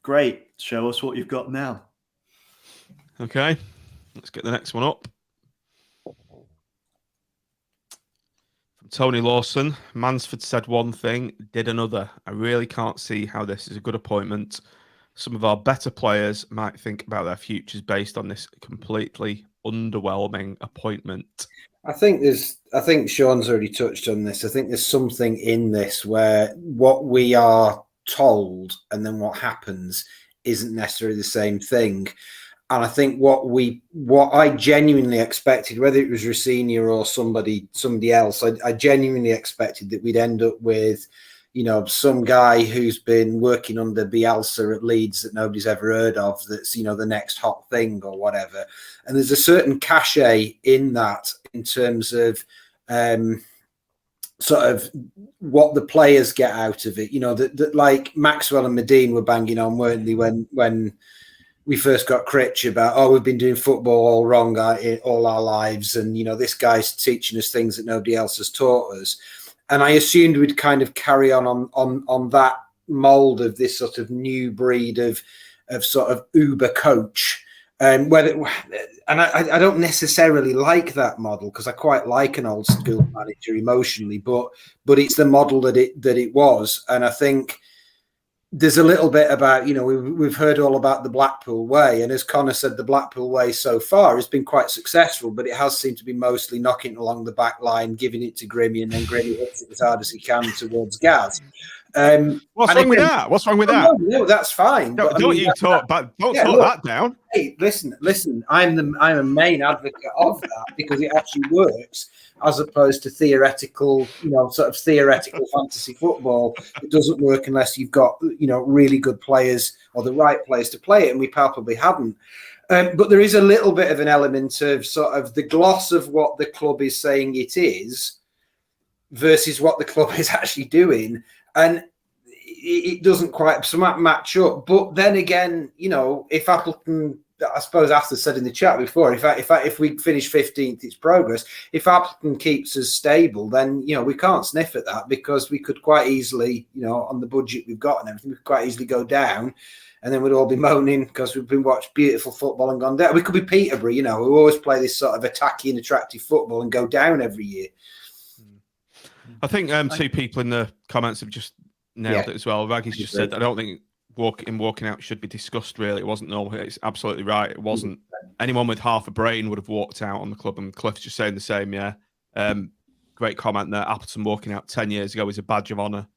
great, show us what you've got now. Okay, let's get the next one up. From Tony Lawson, Mansford said one thing, did another. I really can't see how this is a good appointment. Some of our better players might think about their futures based on this completely underwhelming appointment. I think Sean's already touched on this. I think there's something in this where what we are told and then what happens isn't necessarily the same thing. And I think what I genuinely expected, whether it was Rossini or somebody else, I genuinely expected that we'd end up with, some guy who's been working under Bielsa at Leeds that nobody's ever heard of, that's, the next hot thing or whatever. And there's a certain cachet in that in terms of sort of what the players get out of it. That like Maxwell and Medine were banging on, weren't they, when we first got Critch about, we've been doing football all wrong all our lives. And, this guy's teaching us things that nobody else has taught us. And I assumed we'd kind of carry on that mold of this sort of new breed of sort of Uber coach. And I don't necessarily like that model, because I quite like an old school manager emotionally, but it's the model that it was. And I think there's a little bit about, we've heard all about the Blackpool way. And as Connor said, the Blackpool way so far has been quite successful, but it has seemed to be mostly knocking along the back line, giving it to Grimmy, and then Grimmy hits it as hard as he can towards Gaz. What's wrong with that? What's wrong with that? No, that's fine. Don't talk that down. Hey, listen. I'm a main advocate of that, because it actually works, as opposed to theoretical, sort of theoretical fantasy football. It doesn't work unless you've got, really good players or the right players to play it, and we palpably haven't. But there is a little bit of an element of sort of the gloss of what the club is saying it is versus what the club is actually doing. And it doesn't quite match up. But then again, if Appleton, I suppose Asta said in the chat before, if we finish 15th, it's progress. If Appleton keeps us stable, then, we can't sniff at that, because we could quite easily, on the budget we've got and everything, we could quite easily go down, and then we'd all be moaning because we've been watched beautiful football and gone down. We could be Peterborough, we always play this sort of attacking, attractive football and go down every year. I think two people in the comments have just nailed it as well. Raggy's just said, I don't think walking out should be discussed, really. It wasn't normal. It's absolutely right. It wasn't. Anyone with half a brain would have walked out on the club, and Cliff's just saying the same, yeah. Great comment there. Appleton walking out 10 years ago is a badge of honour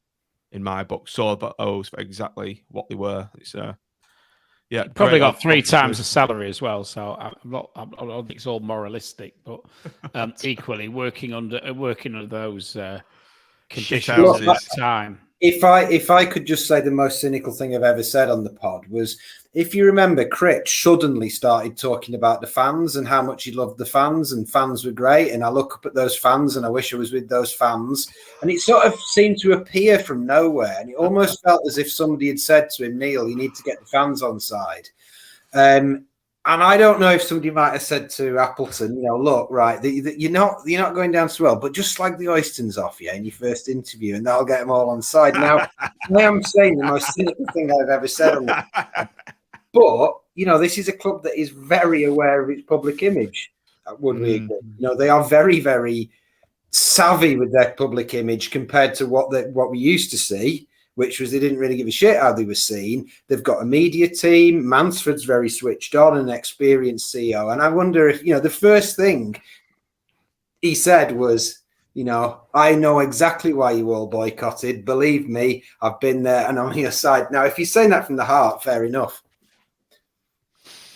in my book. So, but O's for exactly what they were. It's probably got 3 times the salary as well. So I don't think it's all moralistic, but equally working under those conditions at that time. If I could just say the most cynical thing I've ever said on the pod was, if you remember, Critch suddenly started talking about the fans and how much he loved the fans, and fans were great. And I look up at those fans and I wish I was with those fans. And it sort of seemed to appear from nowhere. And it almost felt as if somebody had said to him, Neil, you need to get the fans on side. And I don't know if somebody might have said to Appleton, look, right, you're not going down so well, but just slag the Oystons off, in your first interview, and that'll get them all on side. Now, I am saying the most cynical thing I've ever said on that. But, this is a club that is very aware of its public image. Would we agree? They are very, very savvy with their public image compared to what we used to see, which was they didn't really give a shit how they were seen. They've got a media team. Mansford's very switched on, an experienced CEO. And I wonder if, the first thing he said was, I know exactly why you all boycotted. Believe me, I've been there and I'm on your side. Now, if you're saying that from the heart, fair enough.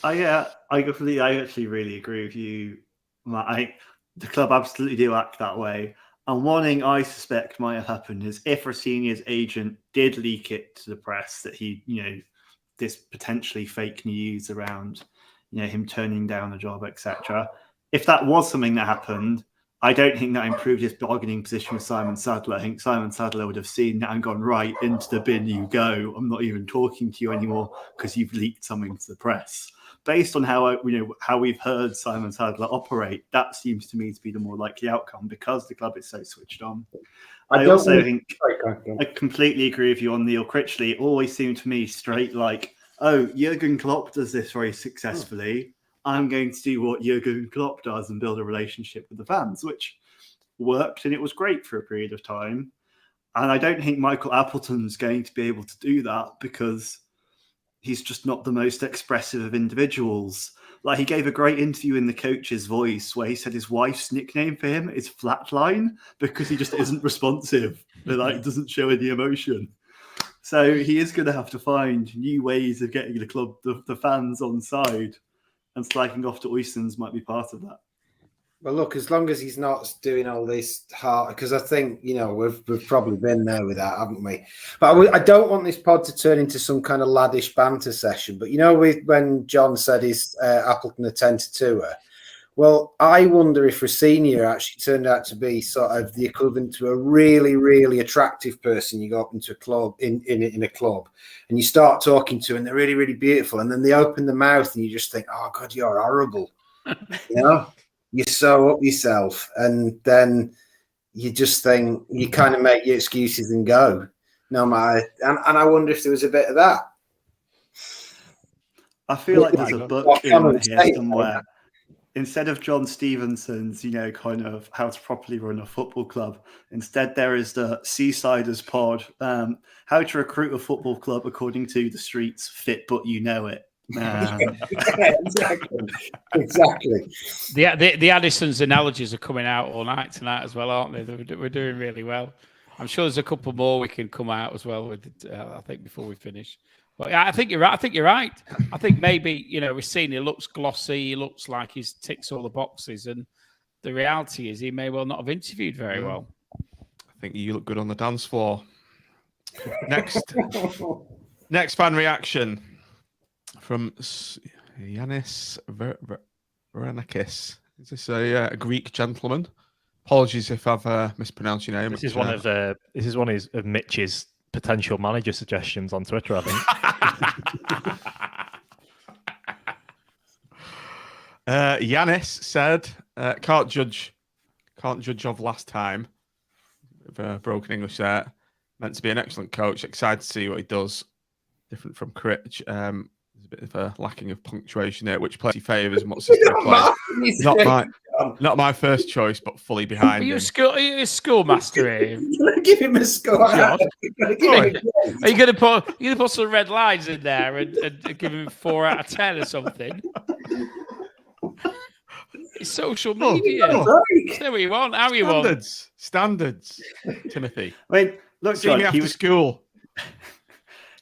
I actually really agree with you, Matt. The club absolutely do act that way. And one thing I suspect might have happened is if Rossini's agent did leak it to the press that he, this potentially fake news around, him turning down a job, etc. If that was something that happened, I don't think that improved his bargaining position with Simon Sadler. I think Simon Sadler would have seen that and gone, right, into the bin you go. I'm not even talking to you anymore because you've leaked something to the press. Based on how we've heard Simon Sadler operate, that seems to me to be the more likely outcome because the club is so switched on. I also think I completely agree with you on Neil Critchley. It always seemed to me straight like, oh, Jurgen Klopp does this very successfully. I'm going to do what Jurgen Klopp does and build a relationship with the fans, which worked and it was great for a period of time. And I don't think Michael Appleton's going to be able to do that because he's just not the most expressive of individuals. Like, he gave a great interview in the Coach's Voice where he said his wife's nickname for him is Flatline because he just isn't responsive. Like, doesn't show any emotion. So he is going to have to find new ways of getting the club, the fans on side, and slagging off to Oysons might be part of that. Well, look, as long as he's not doing all this hard, because I think, we've probably been there with that, haven't we? But I don't want this pod to turn into some kind of laddish banter session. But, when John said his Appleton attended tour, well, I wonder if Rossini actually turned out to be sort of the equivalent to a really, really attractive person you go up into a club, in a club, and you start talking to, and they're really, really beautiful. And then they open the mouth and you just think, oh, God, you're horrible. You're so up yourself, and then you just think you kind of make your excuses and go. No matter, and I wonder if there was a bit of that. I feel like there's a book in here somewhere. Instead of John Stevenson's, kind of how to properly run a football club, instead there is the Seasiders pod, how to recruit a football club according to the streets, fit but you know it. Exactly. The Addison's analogies are coming out all night tonight as well, aren't they? We're doing really well. I'm sure there's a couple more we can come out as well with. I think before we finish. But yeah, I think you're right. I think maybe Rossini looks glossy. He looks like he ticks all the boxes, and the reality is he may well not have interviewed very well. I think you look good on the dance floor. Next fan reaction. From Yanis Varanakis. Is this a Greek gentleman? Apologies if I've mispronounced your name. This is one of Mitch's potential manager suggestions on Twitter, I think. Yanis said, "Can't judge of last time." Broken English there. Meant to be an excellent coach. Excited to see what he does. Different from Critch. There's a bit of a lacking of punctuation there, which plays he favours and what system he plays. Not my first choice, but fully behind him. Are you a schoolmaster here? Give him a score. Are you going to put some red lines in there and give him 4 out of 10 or something? It's social media. Say what you want. How you want. Standards. Timothy. I mean, look, see me after school.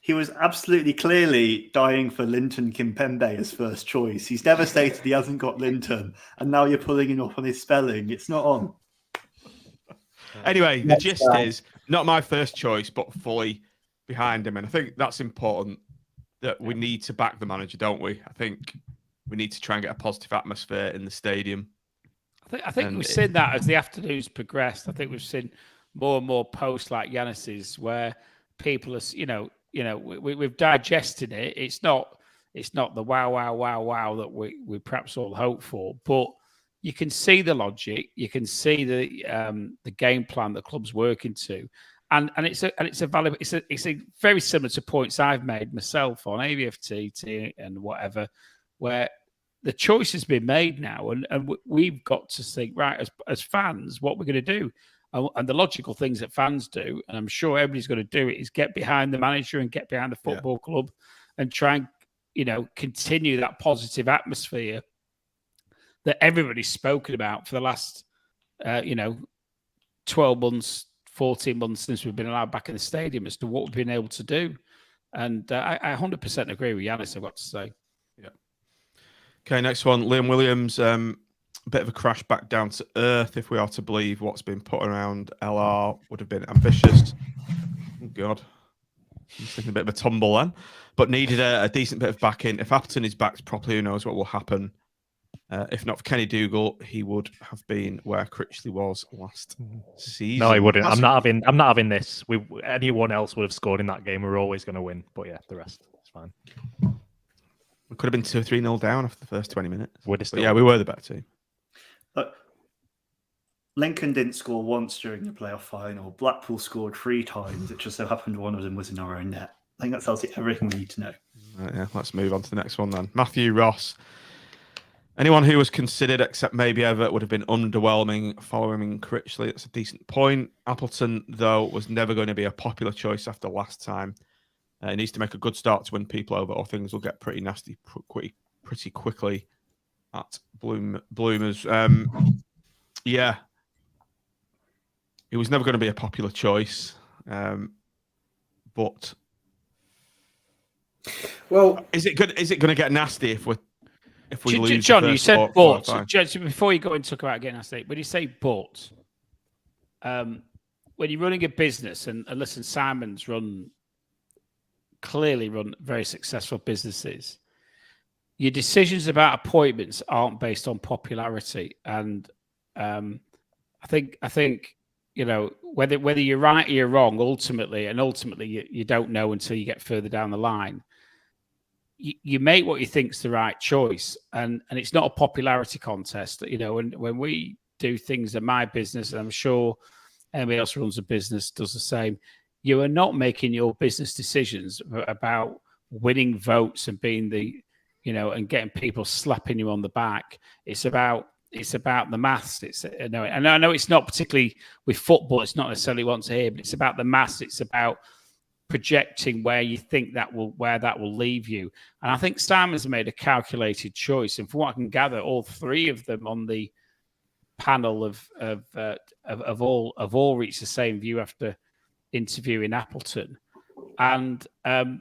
He was absolutely clearly dying for Linton Kimpembe as first choice. He's devastated he hasn't got Linton, and now you're pulling him off on his spelling. It's not on. Anyway, the gist is not my first choice, but fully behind him. And I think that's important that we need to back the manager, don't we? I think we need to try and get a positive atmosphere in the stadium. I think we've seen that as the afternoon's progressed. I think we've seen more and more posts like Yanis's where people are, we've digested it. It's not the wow that we perhaps all hope for, but you can see the logic, you can see the game plan the club's working to, and it's a valid. It's a very similar to points I've made myself on AVFT and whatever, where the choice has been made now, and we've got to think, right, as fans, what we're going to do. And the logical things that fans do, and I'm sure everybody's going to do it, is get behind the manager and get behind the football club and try and, continue that positive atmosphere that everybody's spoken about for the last 12 months, 14 months since we've been allowed back in the stadium as to what we've been able to do. And I 100% agree with Yanis, I've got to say. Yeah. Okay, next one. Liam Williams, a bit of a crash back down to earth, if we are to believe what's been put around LR. Would have been ambitious. Oh, God. I'm taking a bit of a tumble then. But needed a decent bit of backing. If Appleton is backed properly, who knows what will happen. If not for Kenny Dougal, he would have been where Critchley was last season. No, he wouldn't. I'm not having this. Anyone else would have scored in that game. We're always going to win. But yeah, the rest is fine. We could have been 2-3-0 down after the first 20 minutes. We were the better team. Look, Lincoln didn't score once during the playoff final. Blackpool scored 3 times. It just so happened one of them was in our own net. I think that tells you everything you need to know. Right, yeah, let's move on to the next one then. Matthew Ross. Anyone who was considered, except maybe Everett, would have been underwhelming following Critchley. That's a decent point. Appleton, though, was never going to be a popular choice after last time. He needs to make a good start to win people over, or things will get pretty nasty pretty quickly at Bloomers. Yeah. He was never going to be a popular choice. But... Well, is it going to get nasty if we lose? John, you said but. Before you go and talk about getting nasty, when you say but, when you're running a business, and listen, Simon's clearly run very successful businesses, your decisions about appointments aren't based on popularity. And I think whether you're right or you're wrong, ultimately you don't know until you get further down the line. You make what you think's the right choice, and it's not a popularity contest. And when we do things in my business, and I'm sure anybody else who runs a business does the same, you are not making your business decisions about winning votes and being and getting people slapping you on the back. It's about the maths. And I know it's not particularly with football. It's not necessarily what to hear, but it's about the maths. It's about projecting where you think that will leave you. And I think Simon's made a calculated choice. And from what I can gather, all 3 of them on the panel of all reached the same view after interviewing Appleton. And I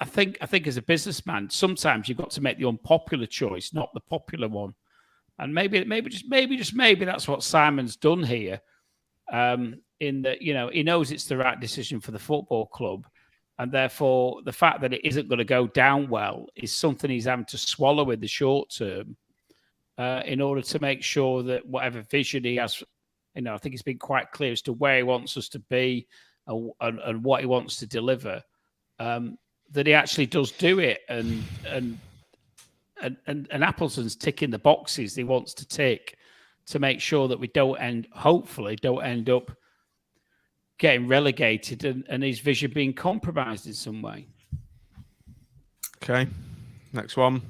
think as a businessman, sometimes you've got to make the unpopular choice, not the popular one. And maybe that's what Simon's done here. In that, he knows it's the right decision for the football club, and therefore the fact that it isn't going to go down well is something he's having to swallow in the short term, in order to make sure that whatever vision he has, I think he's been quite clear as to where he wants us to be and what he wants to deliver, that he actually does do it, and Appleton's ticking the boxes he wants to tick to make sure that we hopefully don't end up getting relegated and his vision being compromised in some way. Okay, next one.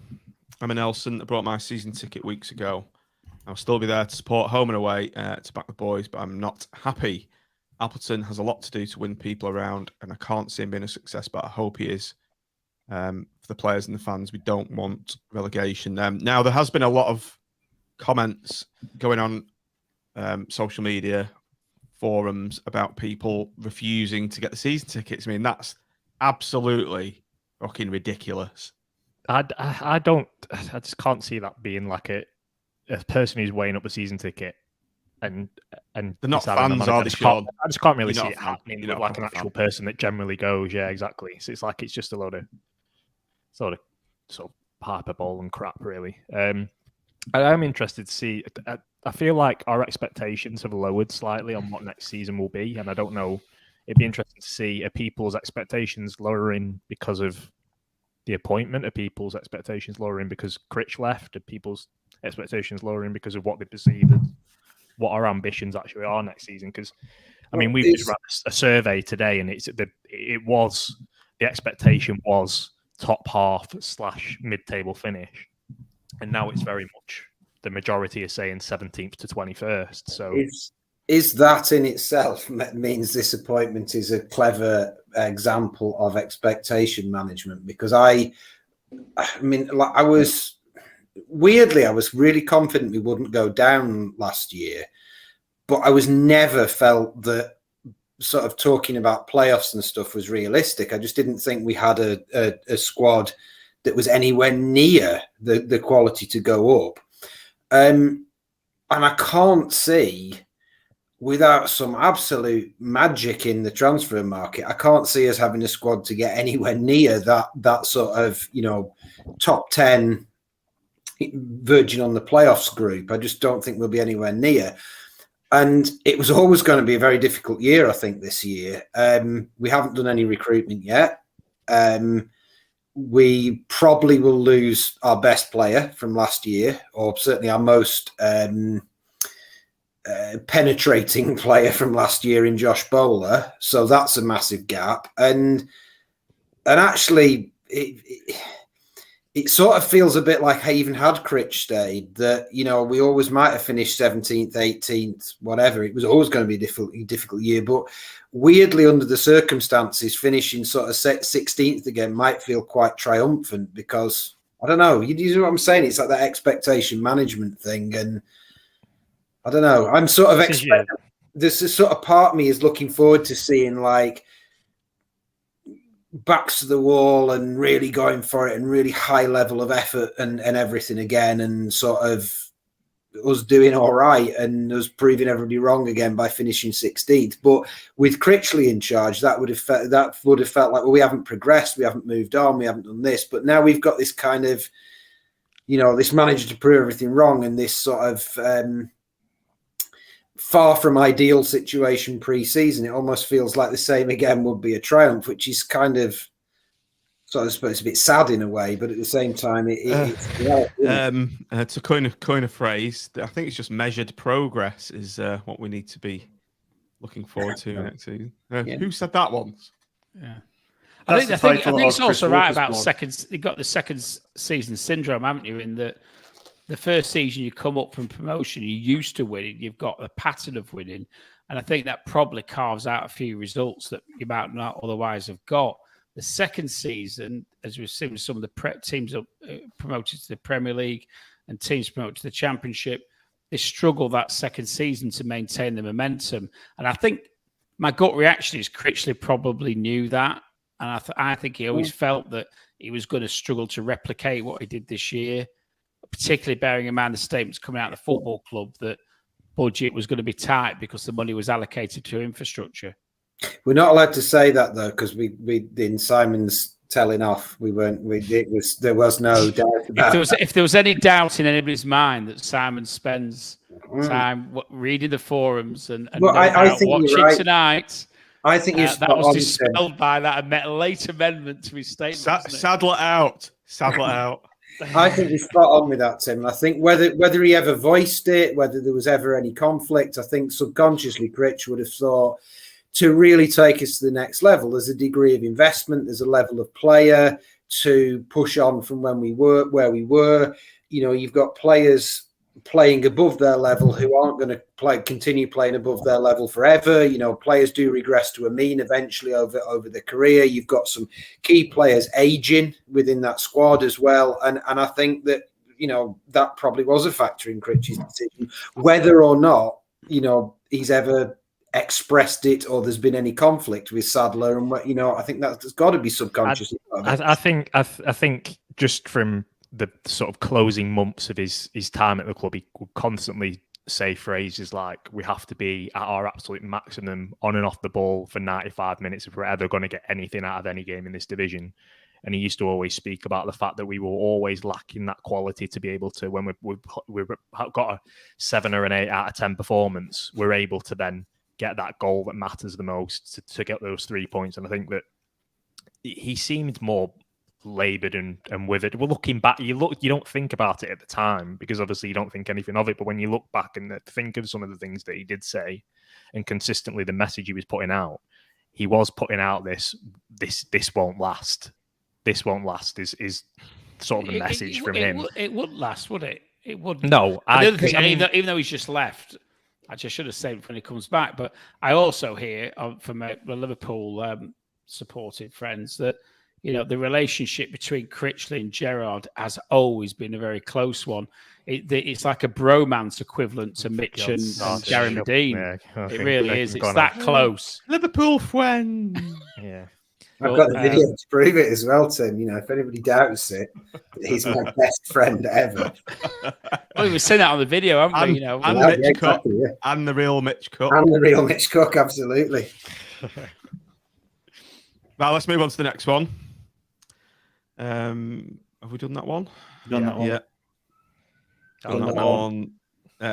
I'm an Nelson. I brought my season ticket weeks ago. I'll still be there to support home and away to back the boys, but I'm not happy. Appleton has a lot to do to win people around, and I can't see him being a success, but I hope he is. For the players and the fans, we don't want relegation. Now, there has been a lot of comments going on social media, forums about people refusing to get the season tickets. I mean, that's absolutely fucking ridiculous. I just can't see that being like a person who's weighing up a season ticket and they're not fans, are they, Sean? I just can't really see it happening with like an actual person that generally goes. Yeah, exactly. So it's like it's just a load of sort of hyperbole and crap, really. I'm interested to see. I feel like our expectations have lowered slightly on what next season will be, and I don't know. It'd be interesting to see, are people's expectations lowering because of the appointment? Are people's expectations lowering because Critch left? Are people's expectations lowering because of what they perceive as what our ambitions actually are next season? Because I mean, we've just run a survey today, and the expectation was top half / mid-table finish, and now it's very much the majority is saying 17th to 21st. So is that in itself means this appointment is a clever example of expectation management? Because I was really confident we wouldn't go down last year. but I was never felt that sort of talking about playoffs and stuff was realistic. I just didn't think we had a squad that was anywhere near the quality to go up. And I can't see, without some absolute magic in the transfer market, I can't see us having a squad to get anywhere near that sort of, top 10 verging on the playoffs group. I just don't think we'll be anywhere near. And it was always going to be a very difficult year, I think, this year. We haven't done any recruitment yet. We probably will lose our best player from last year, or certainly our most penetrating player from last year in Josh Bowler. So that's a massive gap. And actually, it sort of feels a bit like I even had Critch stayed, that, we always might have finished 17th, 18th, whatever. It was always going to be a difficult year. But weirdly, under the circumstances, finishing sort of 16th again might feel quite triumphant, because, I don't know, you know what I'm saying? It's like that expectation management thing. And I don't know. I'm sort of expecting, this is sort of part of me is looking forward to seeing like backs to the wall and really going for it and really high level of effort and everything again, and sort of us doing all right and us proving everybody wrong again by finishing 16th. But with Critchley in charge, that would have felt like, well, we haven't progressed, we haven't moved on, we haven't done this. But now we've got this kind of, this manager to prove everything wrong, and this sort of far from ideal situation pre-season. It almost feels like the same again would be a triumph, which is kind of, sort of, I suppose, a bit sad in a way, but at the same time, to coin a phrase, I think it's just measured progress is what we need to be looking forward to next season. Who said that once? Yeah, I think it's also right about seconds. You got the second season syndrome, haven't you? In the first season, you come up from promotion, you're used to winning, you've got a pattern of winning. And I think that probably carves out a few results that you might not otherwise have got. The second season, as we've seen with some of the teams promoted to the Premier League and teams promoted to the Championship, they struggle that second season to maintain the momentum. And I think my gut reaction is Critchley probably knew that. And I think he always felt that he was going to struggle to replicate what he did this year, particularly bearing in mind the statements coming out of the football club that budget was going to be tight because the money was allocated to infrastructure. We're not allowed to say that, though, because we in Simon's telling off, there was no doubt about if there was any doubt in anybody's mind that Simon spends time reading the forums and I think watching right. Tonight, I think that was dispelled by that late amendment to his statement. Saddle it out. I think he's spot on with that, Tim. I think whether he ever voiced it, whether there was ever any conflict, I think subconsciously Critch would have thought, to really take us to the next level, there's a degree of investment, there's a level of player to push on from where we were. You've got players playing above their level who aren't going to continue playing above their level forever. Players do regress to a mean eventually over their career. You've got some key players aging within that squad as well. And I think that, that probably was a factor in Critch's decision, whether or not, he's ever expressed it or there's been any conflict with Sadler. And, I think that's got to be subconscious. I think just from the sort of closing months of his time at the club, he would constantly say phrases like, we have to be at our absolute maximum on and off the ball for 95 minutes if we're ever going to get anything out of any game in this division. And he used to always speak about the fact that we were always lacking that quality to be able to, when we've got a 7 or an 8 out of 10 performance, we're able to then get that goal that matters the most to get those 3 points. And I think that he seemed more laboured and withered. Well, looking back, you don't think about it at the time because obviously you don't think anything of it. But when you look back and think of some of the things that he did say and consistently the message he was putting out, he was putting out this won't last. This won't last is sort of the message from him. It wouldn't last, would it? It wouldn't. No. Even though he's just left, I just should have saved when he comes back. But I also hear from the Liverpool supportive friends that the relationship between Critchley and Gerrard has always been a very close one. It's like a bromance equivalent to Mitch and Gary Medine. It really is. It's that close. Liverpool friend. Yeah. I've got the video to prove it as well, Tim. If anybody doubts it, he's my best friend ever. Well, we've seen that on the video, haven't we? And Mitch Cook. Yeah. And the real Mitch Cook. And the real Mitch Cook, absolutely. Now, let's move on to the next one. Have we done that one? Done that one. Yeah. Done that one.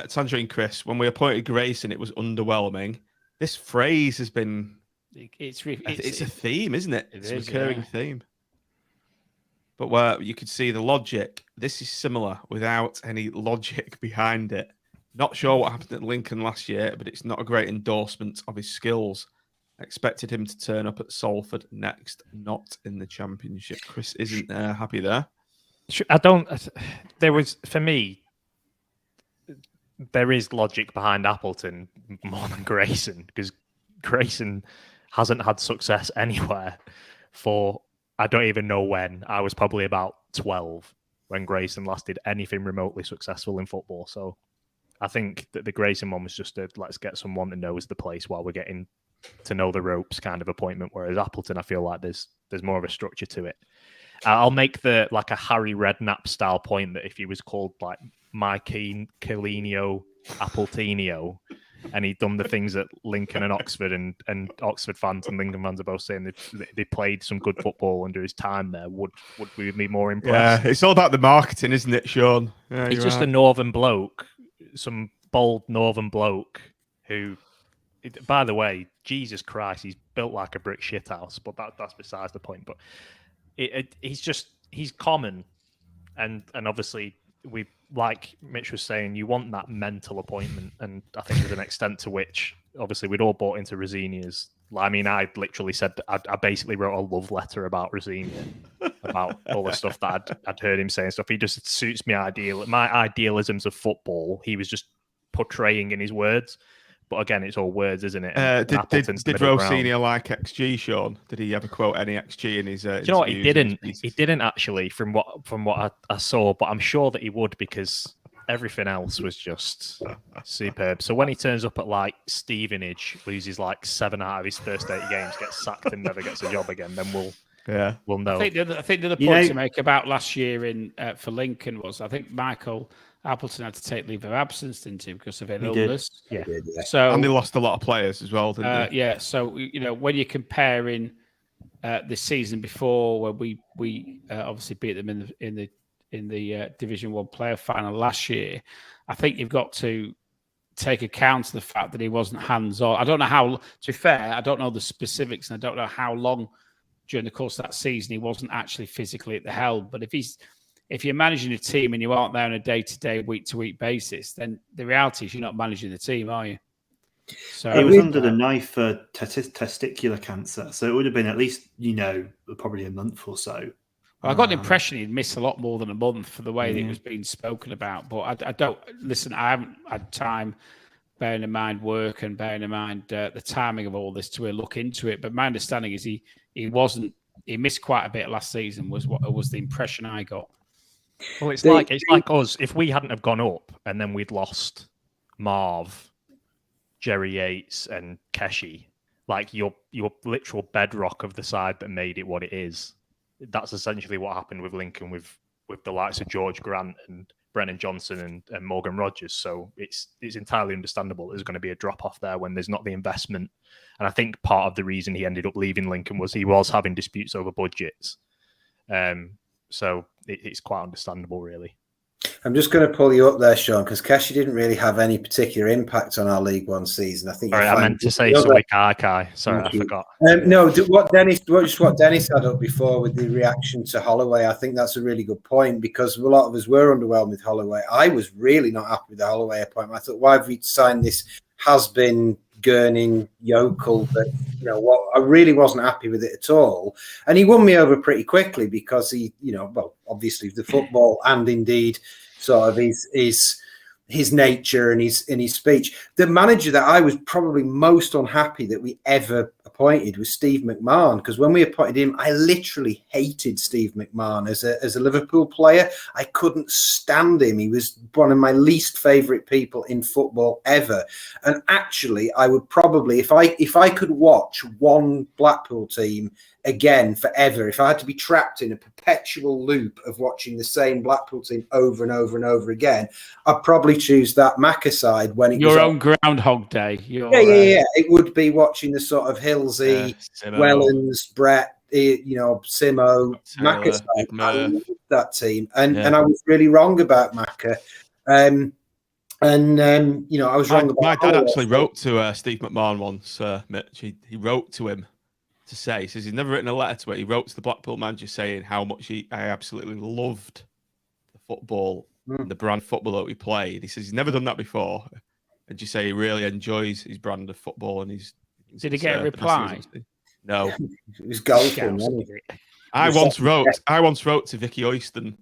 Tangerine Chris, when we appointed Grayson, it was underwhelming. This phrase has been... It's a theme, isn't it? It's a recurring theme. But where you could see the logic, this is similar without any logic behind it. Not sure what happened at Lincoln last year, but it's not a great endorsement of his skills. I expected him to turn up at Salford next, not in the Championship. Chris isn't happy there. For me, there is logic behind Appleton more than Grayson, because Grayson hasn't had success anywhere for, I don't even know when. I was probably about 12 when Grayson last did anything remotely successful in football. So I think that the Grayson one was just a let's get someone that knows the place while we're getting to know the ropes kind of appointment. Whereas Appleton, I feel like there's more of a structure to it. I'll make a Harry Redknapp style point that if he was called like Michaelinho Appletinho, and he'd done the things at Lincoln and Oxford, and Oxford fans and Lincoln fans are both saying they played some good football under his time there, would we be more impressed? Yeah, it's all about the marketing, isn't it, Sean? Yeah, he's just a northern bloke, some bold northern bloke who, by the way, Jesus Christ, he's built like a brick shithouse, but that's besides the point. But he's common, and obviously we, like Mitch was saying, you want that mental appointment, and I think there's an extent to which obviously we'd all bought into Rosenior's. I mean, I literally said I basically wrote a love letter about Rosenior, about all the stuff that I'd heard him say and stuff. He just suits me my idealisms of football. He was just portraying in his words. But again, it's all words, isn't it? Did Rosenior like XG, Sean? Did he ever quote any XG in his? Do you know what? He didn't. He didn't actually, from what I saw. But I'm sure that he would, because everything else was just superb. So when he turns up at like Stevenage, loses like 7 out of his first 8 games, gets sacked, and never gets a job again, then we'll know. I think the other point to make about last year for Lincoln was, I think Michael Appleton had to take leave of absence, didn't he, because of an illness? Yeah. So, and they lost a lot of players as well, didn't they? Yeah. So when you're comparing the season before, where we obviously beat them in the Division 1 playoff final last year, I think you've got to take account of the fact that he wasn't hands-on. I don't know how. To be fair, I don't know the specifics, and I don't know how long during the course of that season he wasn't actually physically at the helm. But if you're managing a team and you aren't there on a day-to-day, week-to-week basis, then the reality is you're not managing the team, are you? So he was under the knife for testicular cancer, so it would have been at least, probably a month or so. Well, I got the impression he'd miss a lot more than a month for the way that it was being spoken about. But I don't listen. I haven't had time, bearing in mind work and bearing in mind the timing of all this, to look into it. But my understanding is he missed quite a bit last season. Was the impression I got. Well, it's like us. If we hadn't have gone up and then we'd lost Marv, Jerry Yates, and Keshi, like your literal bedrock of the side that made it what it is. That's essentially what happened with Lincoln, with the likes of George Grant and Brennan Johnson and Morgan Rogers. So it's entirely understandable there's going to be a drop off there when there's not the investment. And I think part of the reason he ended up leaving Lincoln was he was having disputes over budgets. So it's quite understandable, really. I'm just going to pull you up there, Sean, because Keshi didn't really have any particular impact on our League One season. I think. Sorry, I meant to say something. Kai. Sorry, I forgot. No, what Dennis had up before with the reaction to Holloway, I think that's a really good point, because a lot of us were underwhelmed with Holloway. I was really not happy with the Holloway appointment. I thought, why have we signed this has-been gurning yokel? But I really wasn't happy with it at all. And he won me over pretty quickly, because he, obviously the football and indeed sort of his his nature and his speech. The manager that I was probably most unhappy that we ever appointed was Steve Mcmahon, because when we appointed him, I literally hated Steve Mcmahon as a Liverpool player. I couldn't stand him. He was one of my least favourite people in football ever. And actually, I would probably, if I could watch one Blackpool team again forever, if I had to be trapped in a perpetual loop of watching the same Blackpool team over and over and over again, I'd probably choose that Macca side when it Your was own Groundhog Day. Yeah. It would be watching the sort of Hillsy, Wellens, Brett, Simo, Macca side. I loved that team, and I was really wrong about Macca. I was wrong about. My dad actually wrote to Steve McMahon once, Mitch. He wrote to him to say, he says he's never written a letter to it. He wrote to the Blackpool manager saying how much I absolutely loved the football, the brand of football that we played. He says he's never done that before. And you say he really enjoys his brand of football and Did he get a reply? No. It was golfing, wasn't it? I once wrote to Vicky Oyston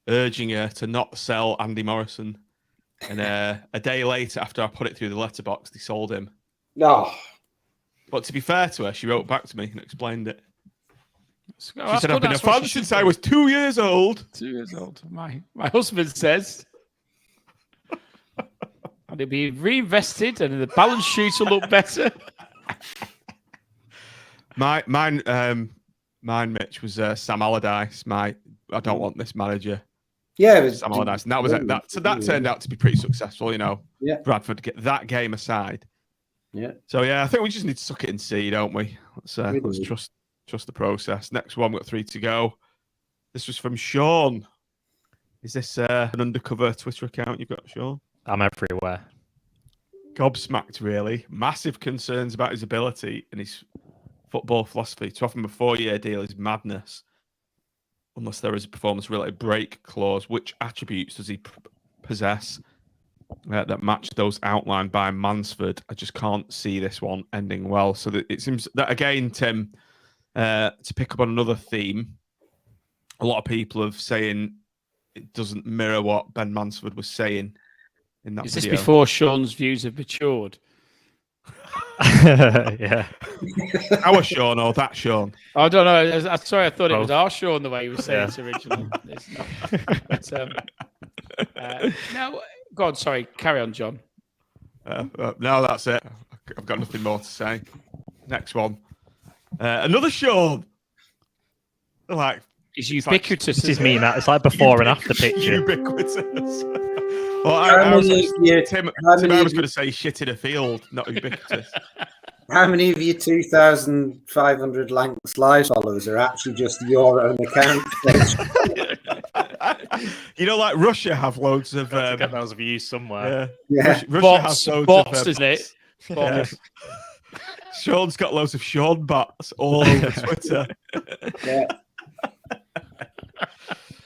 urging her to not sell Andy Morrison. And a day later, after I put it through the letterbox, they sold him. No. But to be fair to her, she wrote back to me and explained it. She That's said, I've been a fan since I was 2 years old. 2 years old. My husband says, and it'll be reinvested and the balance sheet will look better. Mine, Mitch, was Sam Allardyce. I don't want this manager. Yeah, it was Sam Allardyce. And that was that. So that turned out to be pretty successful, Yeah. Bradford get that game aside. Yeah. So yeah, I think we just need to suck it and see, don't we? Let's trust the process. Next one, we've got 3 to go. This was from Sean. Is this an undercover Twitter account you've got, Sean? I'm everywhere. Gobsmacked, really. Massive concerns about his ability and his football philosophy. To offer him a 4-year deal is madness, unless there is a performance-related break clause. Which attributes does he possess that match those outlined by Mansford? I just can't see this one ending well. So that it seems that, again, Tim, to pick up on another theme, a lot of people are saying it doesn't mirror what Ben Mansford was saying in that Is video. this before Sean's views have matured? Yeah. Our Sean or that Sean? I don't know. Sorry, I thought it was Both. our Sean the way he was saying it originally. It's not. But, no, go on. Sorry, carry on, John. No, that's it. I've got nothing more to say. Next one. Another Sean. Like, He's ubiquitous. This is me, Matt. It's like before and after picture. Ubiquitous. Well, I was going to say shit in a field, not ubiquitous. How many of your 2,500 Lancs Live followers are actually just your own account? Like Russia have loads of... get those views somewhere. Yeah. Russia Bots, has loads bots, of... isn't it? Bots. Sean's got loads of Sean bots all over Twitter. Yeah.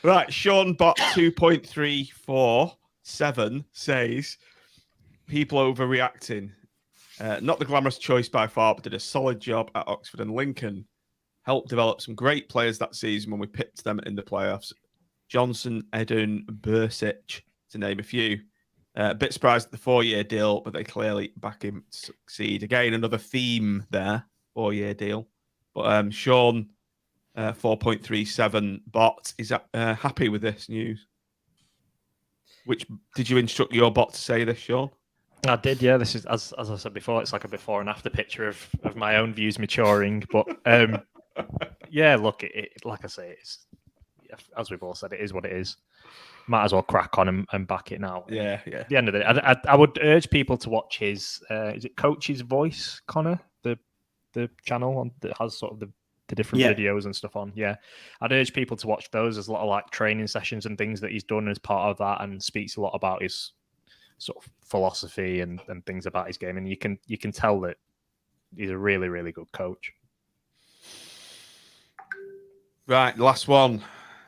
Right, Sean Bot 2.347 says, people overreacting. Not the glamorous choice by far, but did a solid job at Oxford and Lincoln. Helped develop some great players that season when we picked them in the playoffs. Johnson, Eden, Bursic, to name a few. A bit surprised at the 4-year deal, but they clearly back him to succeed. Again, another theme there, 4-year deal. But Sean... 4.37 bot is happy with this news. Which did you instruct your bot to say this, Sean? I did, yeah. This is as I said before, it's like a before and after picture of my own views maturing. But yeah, look, it like I say, it's as we've all said, it is what it is. Might as well crack on and back it now. Yeah. At the end of the day, I would urge people to watch his is it Coach's Voice, Connor, the channel that has sort of the different videos and stuff on. Yeah, I'd urge people to watch those. There's a lot of like training sessions and things that he's done as part of that, and speaks a lot about his sort of philosophy and things about his game. And you can tell that he's a really, really good coach. Right, last one.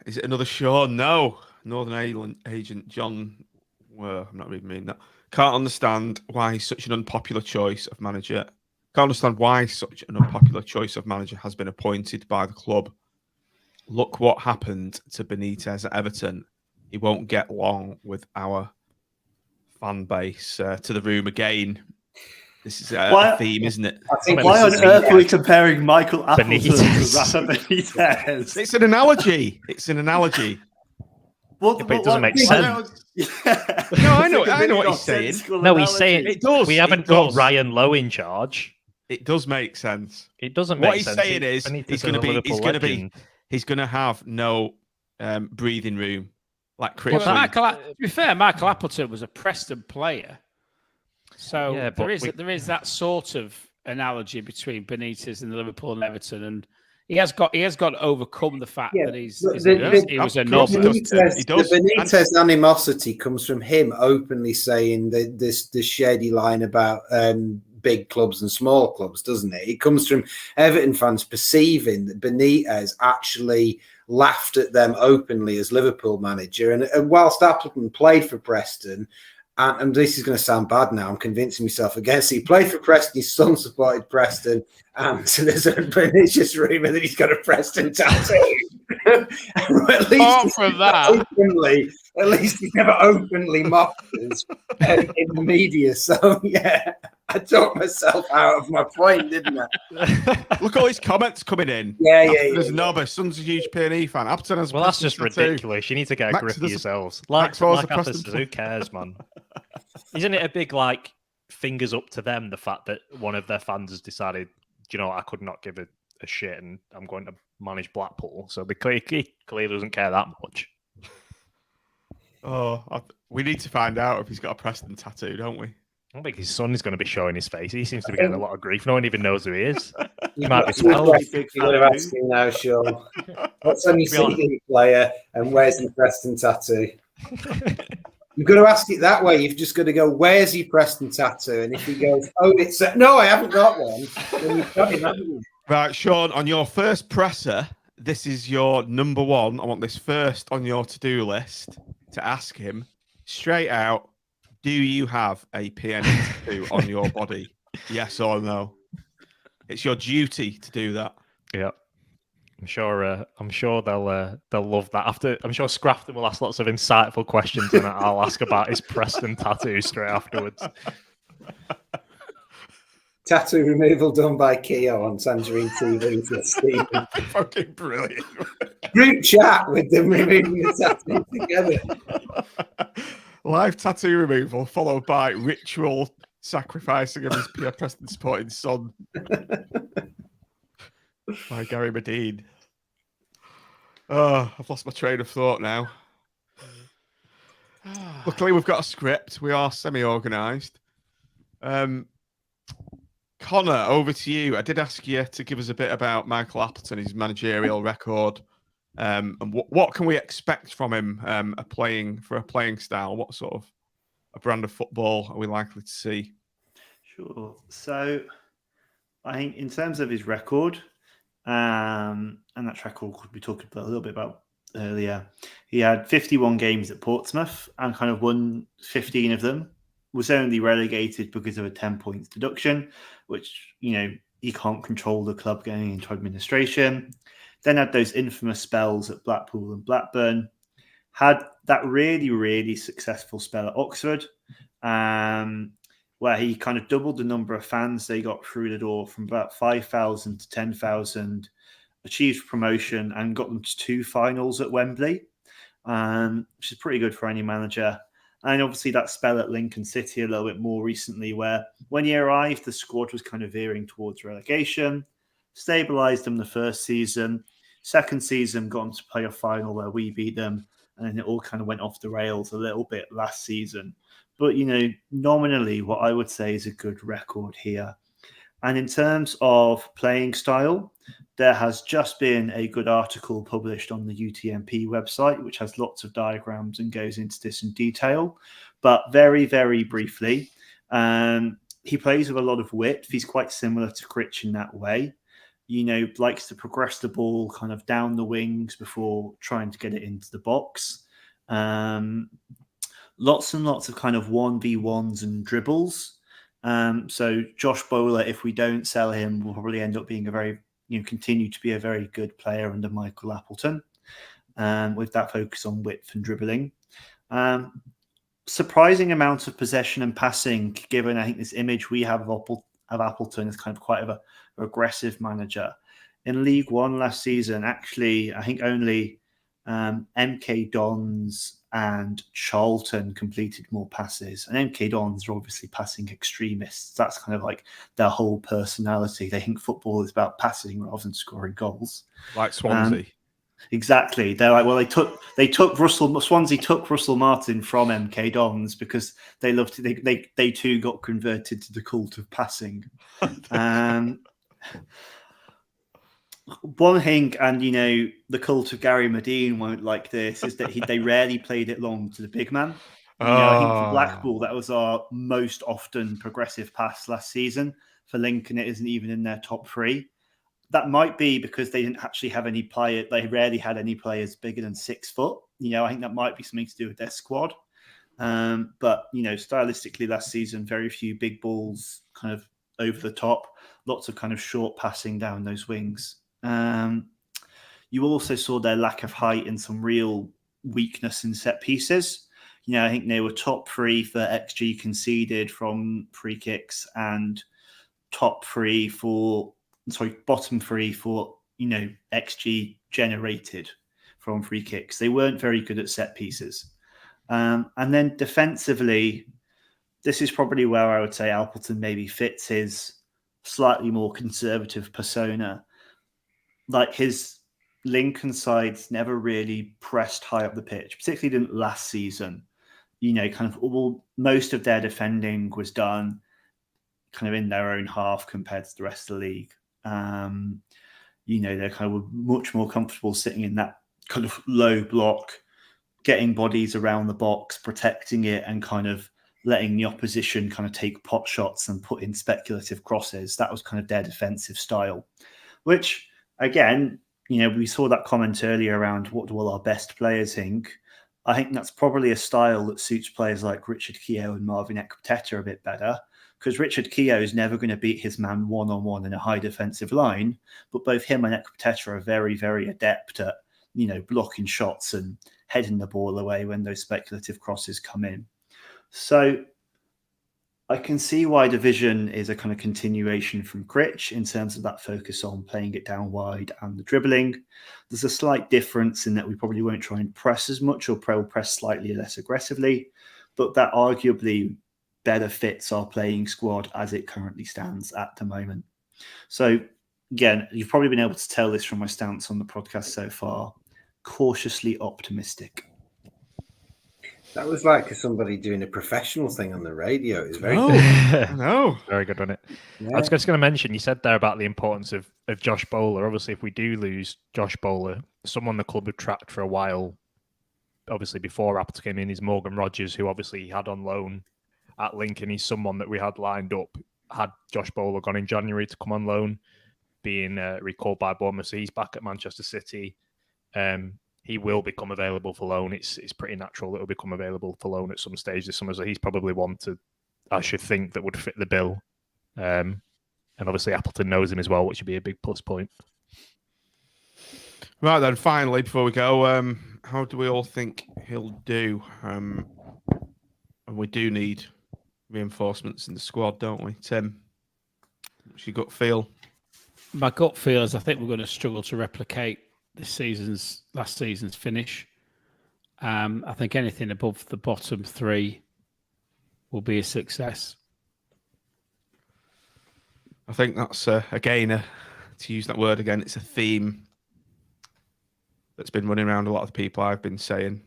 Is it another Sean? No. Northern Ireland agent John. Well, I'm not reading mean that. Can't understand why he's such an unpopular choice of manager. Can't understand why such an unpopular choice of manager has been appointed by the club. Look what happened to Benitez at Everton. He won't get along with our fan base to the room again. This is Why- a theme, isn't it? I think Why on this is- earth are we comparing Michael Appleton to Benitez. Rafa Benitez? It's an analogy. It's an analogy. What, but it doesn't make I sense. don't- Yeah. No, I know- It's a I know what really he's saying. nonsensical No, he's analogy. saying It does. we it haven't got does. Ryan Lowe in charge. It does make sense. It doesn't make What he's sense. saying is Benitez he's is going a to be. He's Liverpool going to be. legend. He's going to have no breathing room like Chris. Well, Wood. to be fair, Michael Appleton was a Preston player, so Yeah, but there is that sort of analogy between Benitez and Liverpool and Everton, and he has got to overcome the fact Yeah, that he was a of knob. course he does. He does. The Benitez animosity comes from him openly saying that this shady line about big clubs and small clubs, doesn't it? It comes from Everton fans perceiving that Benitez actually laughed at them openly as Liverpool manager. And whilst Appleton played for Preston, and this is going to sound bad now, I'm convincing myself against it. He played for Preston, his son supported Preston, and so there's a pernicious rumour that he's got a Preston tattoo. At least Apart from that, at least he never openly mocked us in the media. So, yeah, I talked myself out of my point, didn't I? Look at all his comments coming in. Yeah. There's Nobber. Son's a huge P&E fan. Appleton has. Well, that's just Preston tattoo. ridiculous. You need to get a Max grip of doesn't- yourselves. Max Like was a Arthur Preston says, who cares, man? Isn't it a big fingers up to them, the fact that one of their fans has decided, you know, I could not give a shit and I'm going to manage Blackpool. So he clearly doesn't care that much. We need to find out if he's got a Preston tattoo, don't we? I don't think his son is going to be showing his face. He seems to be getting a lot of grief. No one even knows who he is. He might be 12. Big You're going to ask him now, Sean. What's on your CD player and where's the Preston tattoo? You've got to ask it that way. You've just got to go, where's your Preston tattoo? And if he goes, oh, it's no, I haven't got one, then you've got him, haven't you? Right, Sean, on your first presser, this is your number one. I want this first on your to-do list to ask him straight out, do you have a PN tattoo on your body? Yes or no? It's your duty to do that. Yeah. I'm sure they'll love that. I'm sure Scrafton will ask lots of insightful questions, and I'll ask about his Preston tattoo straight afterwards. Tattoo removal done by Keogh on Tangerine TV for Stephen. Fucking brilliant. Group chat with them removing the tattoo together. Live tattoo removal followed by ritual sacrificing of his Pierre Preston supporting son by Gary Medine. Oh, I've lost my train of thought now. Luckily, we've got a script. We are semi-organised. Connor, over to you. I did ask you to give us a bit about Michael Appleton, his managerial record, and what can we expect from him a playing style? What sort of a brand of football are we likely to see? Sure. So I think in terms of his record, and that track record we talked a little bit about earlier, he had 51 games at Portsmouth and kind of won 15 of them. Was only relegated because of a 10 points deduction, which, you know, he can't control the club going into administration. Then had those infamous spells at Blackpool and Blackburn. Had that really, really successful spell at Oxford, where he kind of doubled the number of fans they got through the door from about 5,000 to 10,000, achieved promotion and got them to 2 finals at Wembley, which is pretty good for any manager. And obviously that spell at Lincoln City a little bit more recently, where when he arrived, the squad was kind of veering towards relegation, stabilised them the first season. Second season, got them to play a final where we beat them, and then it all kind of went off the rails a little bit last season. But, you know, nominally, what I would say is a good record here. And in terms of playing style, there has just been a good article published on the UTMP website, which has lots of diagrams and goes into this in detail. But very, very briefly, he plays with a lot of width. He's quite similar to Critch in that way. You know, likes to progress the ball kind of down the wings before trying to get it into the box. Lots and lots of kind of 1v1s and dribbles. So Josh Bowler, if we don't sell him, will probably end up being continue to be a very good player under Michael Appleton, with that focus on width and dribbling. surprising amount of possession and passing, given I think this image we have of Appleton is kind of quite an aggressive manager. In League One last season, actually, I think only MK Dons and Charlton completed more passes. And MK Dons are obviously passing extremists. That's kind of like their whole personality. They think football is about passing rather than scoring goals. Like Swansea. Exactly. They're like, well, Swansea took Russell Martin from MK Dons because they loved it. They too got converted to the cult of passing. One thing, and the cult of Gary Medine won't like this, is that they rarely played it long to the big man. I think for Blackpool, that was our most often progressive pass last season. For Lincoln, it isn't even in their top 3. That might be because they didn't actually have any player. They rarely had any players bigger than 6 foot. I think that might be something to do with their squad. But stylistically last season, very few big balls kind of over the top. Lots of kind of short passing down those wings. You also saw their lack of height and some real weakness in set pieces. I think they were top 3 for XG conceded from free kicks and bottom 3 for XG generated from free kicks. They weren't very good at set pieces. And then defensively, this is probably where I would say Appleton maybe fits his slightly more conservative persona. Like his Lincoln sides never really pressed high up the pitch, particularly didn't last season. Most of their defending was done kind of in their own half compared to the rest of the league. They're kind of much more comfortable sitting in that kind of low block, getting bodies around the box, protecting it, and kind of letting the opposition kind of take pot shots and put in speculative crosses. That was kind of their defensive style, which, again, we saw that comment earlier around what do all our best players think. I think that's probably a style that suits players like Richard Keogh and Marvin Ekpiteta a bit better, because Richard Keogh is never going to beat his man one-on-one in a high defensive line, but both him and Ekpiteta are very, very adept at, blocking shots and heading the ball away when those speculative crosses come in. So I can see why Division is a kind of continuation from Critch in terms of that focus on playing it down wide and the dribbling. There's a slight difference in that we probably won't try and press as much, or press slightly less aggressively, but that arguably better fits our playing squad as it currently stands at the moment. So again, you've probably been able to tell this from my stance on the podcast so far. Cautiously optimistic. That was like somebody doing a professional thing on the radio. It was very good. I know. Very good, wasn't it? Yeah. I was just going to mention, you said there about the importance of Josh Bowler. Obviously, if we do lose Josh Bowler, someone the club had tracked for a while, obviously before Appleton came in, is Morgan Rogers, who obviously he had on loan at Lincoln. He's someone that we had lined up, had Josh Bowler gone in January to come on loan, being recalled by Bournemouth. So he's back at Manchester City. He will become available for loan. It's pretty natural that he'll become available for loan at some stage this summer. So he's probably one I should think, that would fit the bill. And obviously Appleton knows him as well, which would be a big plus point. Right then, finally, before we go, how do we all think he'll do? And we do need reinforcements in the squad, don't we? Tim, what's your gut feel? My gut feel is I think we're going to struggle to replicate last season's finish. I think anything above the bottom 3 will be a success. I think that's again, to use that word again, it's a theme that's been running around a lot of the people. I've been saying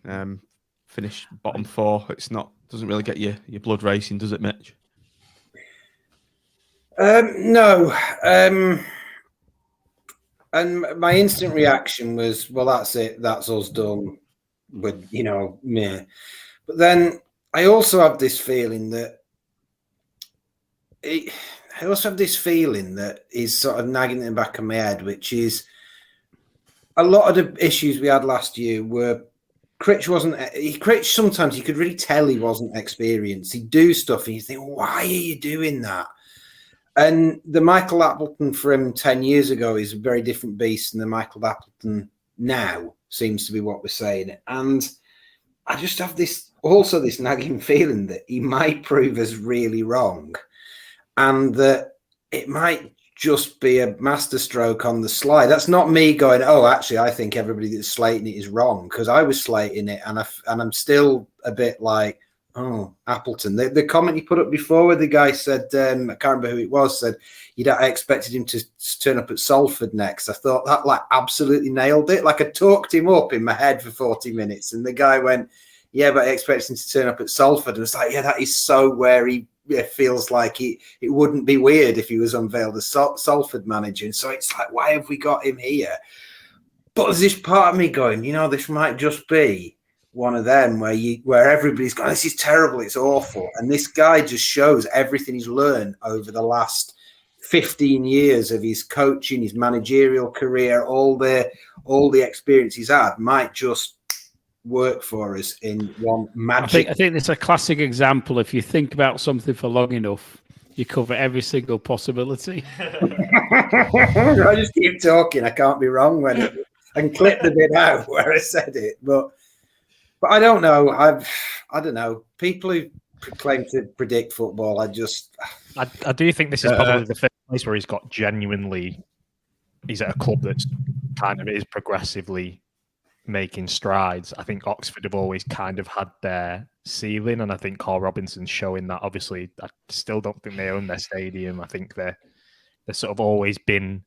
finish bottom 4. Doesn't really get your blood racing, does it, Mitch? No. And my instant reaction was, well, that's it. That's us done with, me. But then I also have this feeling that is sort of nagging in the back of my head, which is a lot of the issues we had last year were Critch sometimes you could really tell he wasn't experienced. He'd do stuff and you think, why are you doing that? And the Michael Appleton from 10 years ago is a very different beast than the Michael Appleton now, seems to be what we're saying. And I just have this also this nagging feeling that he might prove us really wrong, and that it might just be a masterstroke on the slide. That's not me going, oh, actually, I think everybody that's slating it is wrong, because I was slating it, and I'm still a bit like, oh, Appleton. The comment he put up before where the guy said, I can't remember who it was, said, I expected him to turn up at Salford next. I thought that like absolutely nailed it. Like I talked him up in my head for 40 minutes, and the guy went, yeah, but I expected him to turn up at Salford. And it's like, yeah, that is so where he feels like it wouldn't be weird if he was unveiled as Salford manager. And so it's like, why have we got him here? But there's this part of me going, this might just be one of them where everybody's going, this is terrible, it's awful. And this guy just shows everything he's learned over the last 15 years of his coaching, his managerial career, all the experience he's had might just work for us in one magic. I think it's a classic example. If you think about something for long enough, you cover every single possibility. I just keep talking. I can't be wrong when I can clip the bit out where I said it. But I don't know. I don't know. People who claim to predict football, I do think this is probably the first place where he's at a club that's kind of is progressively making strides. I think Oxford have always kind of had their ceiling, and I think Carl Robinson's showing that. Obviously, I still don't think they own their stadium. I think they're sort of always been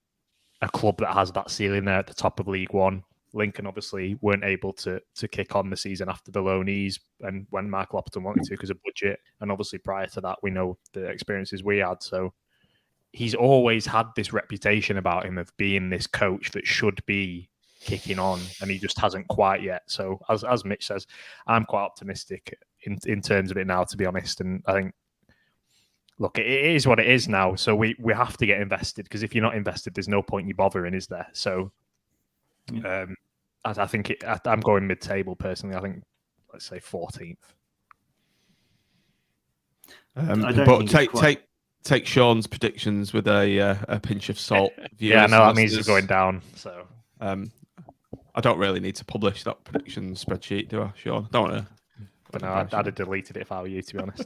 a club that has that ceiling there at the top of League One. Lincoln obviously weren't able to kick on the season after the loanees and when Michael Appleton wanted to because of budget. And obviously prior to that, we know the experiences we had. So he's always had this reputation about him of being this coach that should be kicking on, and he just hasn't quite yet. So as Mitch says, I'm quite optimistic in terms of it now, to be honest. And I think, look, it is what it is now. So we have to get invested, because if you're not invested, there's no point in you bothering, is there? So I think I'm going mid-table personally. I think, let's say 14th. But take Sean's predictions with a pinch of salt. Yeah, no, that means he's going down. So I don't really need to publish that prediction spreadsheet, do I, Sean? Don't want to. But no, I'd have deleted it if I were you, to be honest.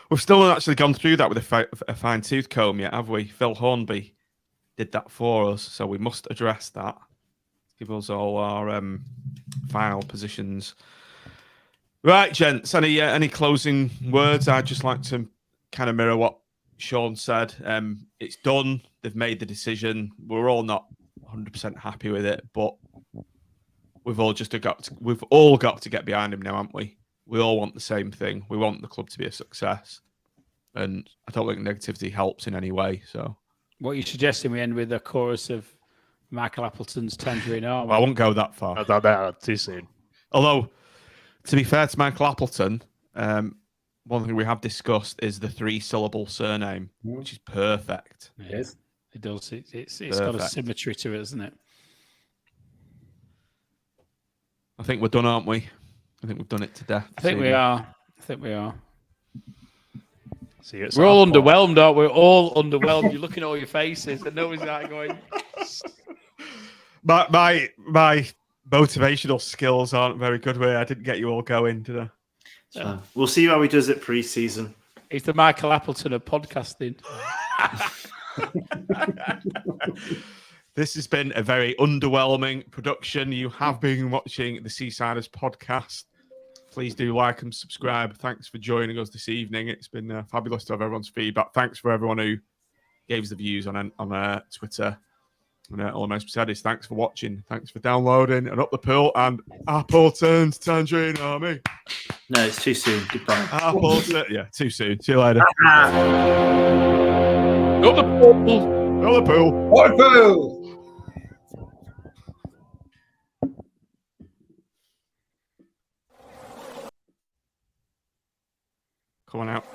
We've still not actually gone through that with a fine-tooth comb yet, have we? Phil Hornby did that for us, so we must address that. Give us all our final positions. Right, gents, any closing words? I'd just like to kind of mirror what Sean said. It's done. They've made the decision. We're all not 100% happy with it, but we've all got to get behind him now, haven't we? We all want the same thing. We want the club to be a success, and I don't think negativity helps in any way. So, what you're suggesting we end with a chorus of Michael Appleton's Tangerine Army? Well, I won't go that far. That's too soon. Although, to be fair to Michael Appleton, one thing we have discussed is the 3-syllable surname, which is perfect. It is. It does. It's got a symmetry to it, isn't it? I think we're done, aren't we? I think we've done it to death. I think we are. See you. We're all underwhelmed, aren't we? We're all underwhelmed. You're looking at all your faces, and nobody's like going. My motivational skills aren't very good. I didn't get you all going, did I? So we'll see how he does it pre-season. It's the Michael Appleton of podcasting. This has been a very underwhelming production. You have been watching the Seasiders podcast. Please do like and subscribe. Thanks for joining us this evening. It's been fabulous to have everyone's feedback. Thanks for everyone who gave us the views on Twitter. And all I'm most said is thanks for watching. Thanks for downloading. And up the pool and Appleton's Tangerine Army. No, it's too soon. Goodbye. Appleton. Yeah, too soon. See you later. Up the pool. Up the pool. What a pool! Come on out.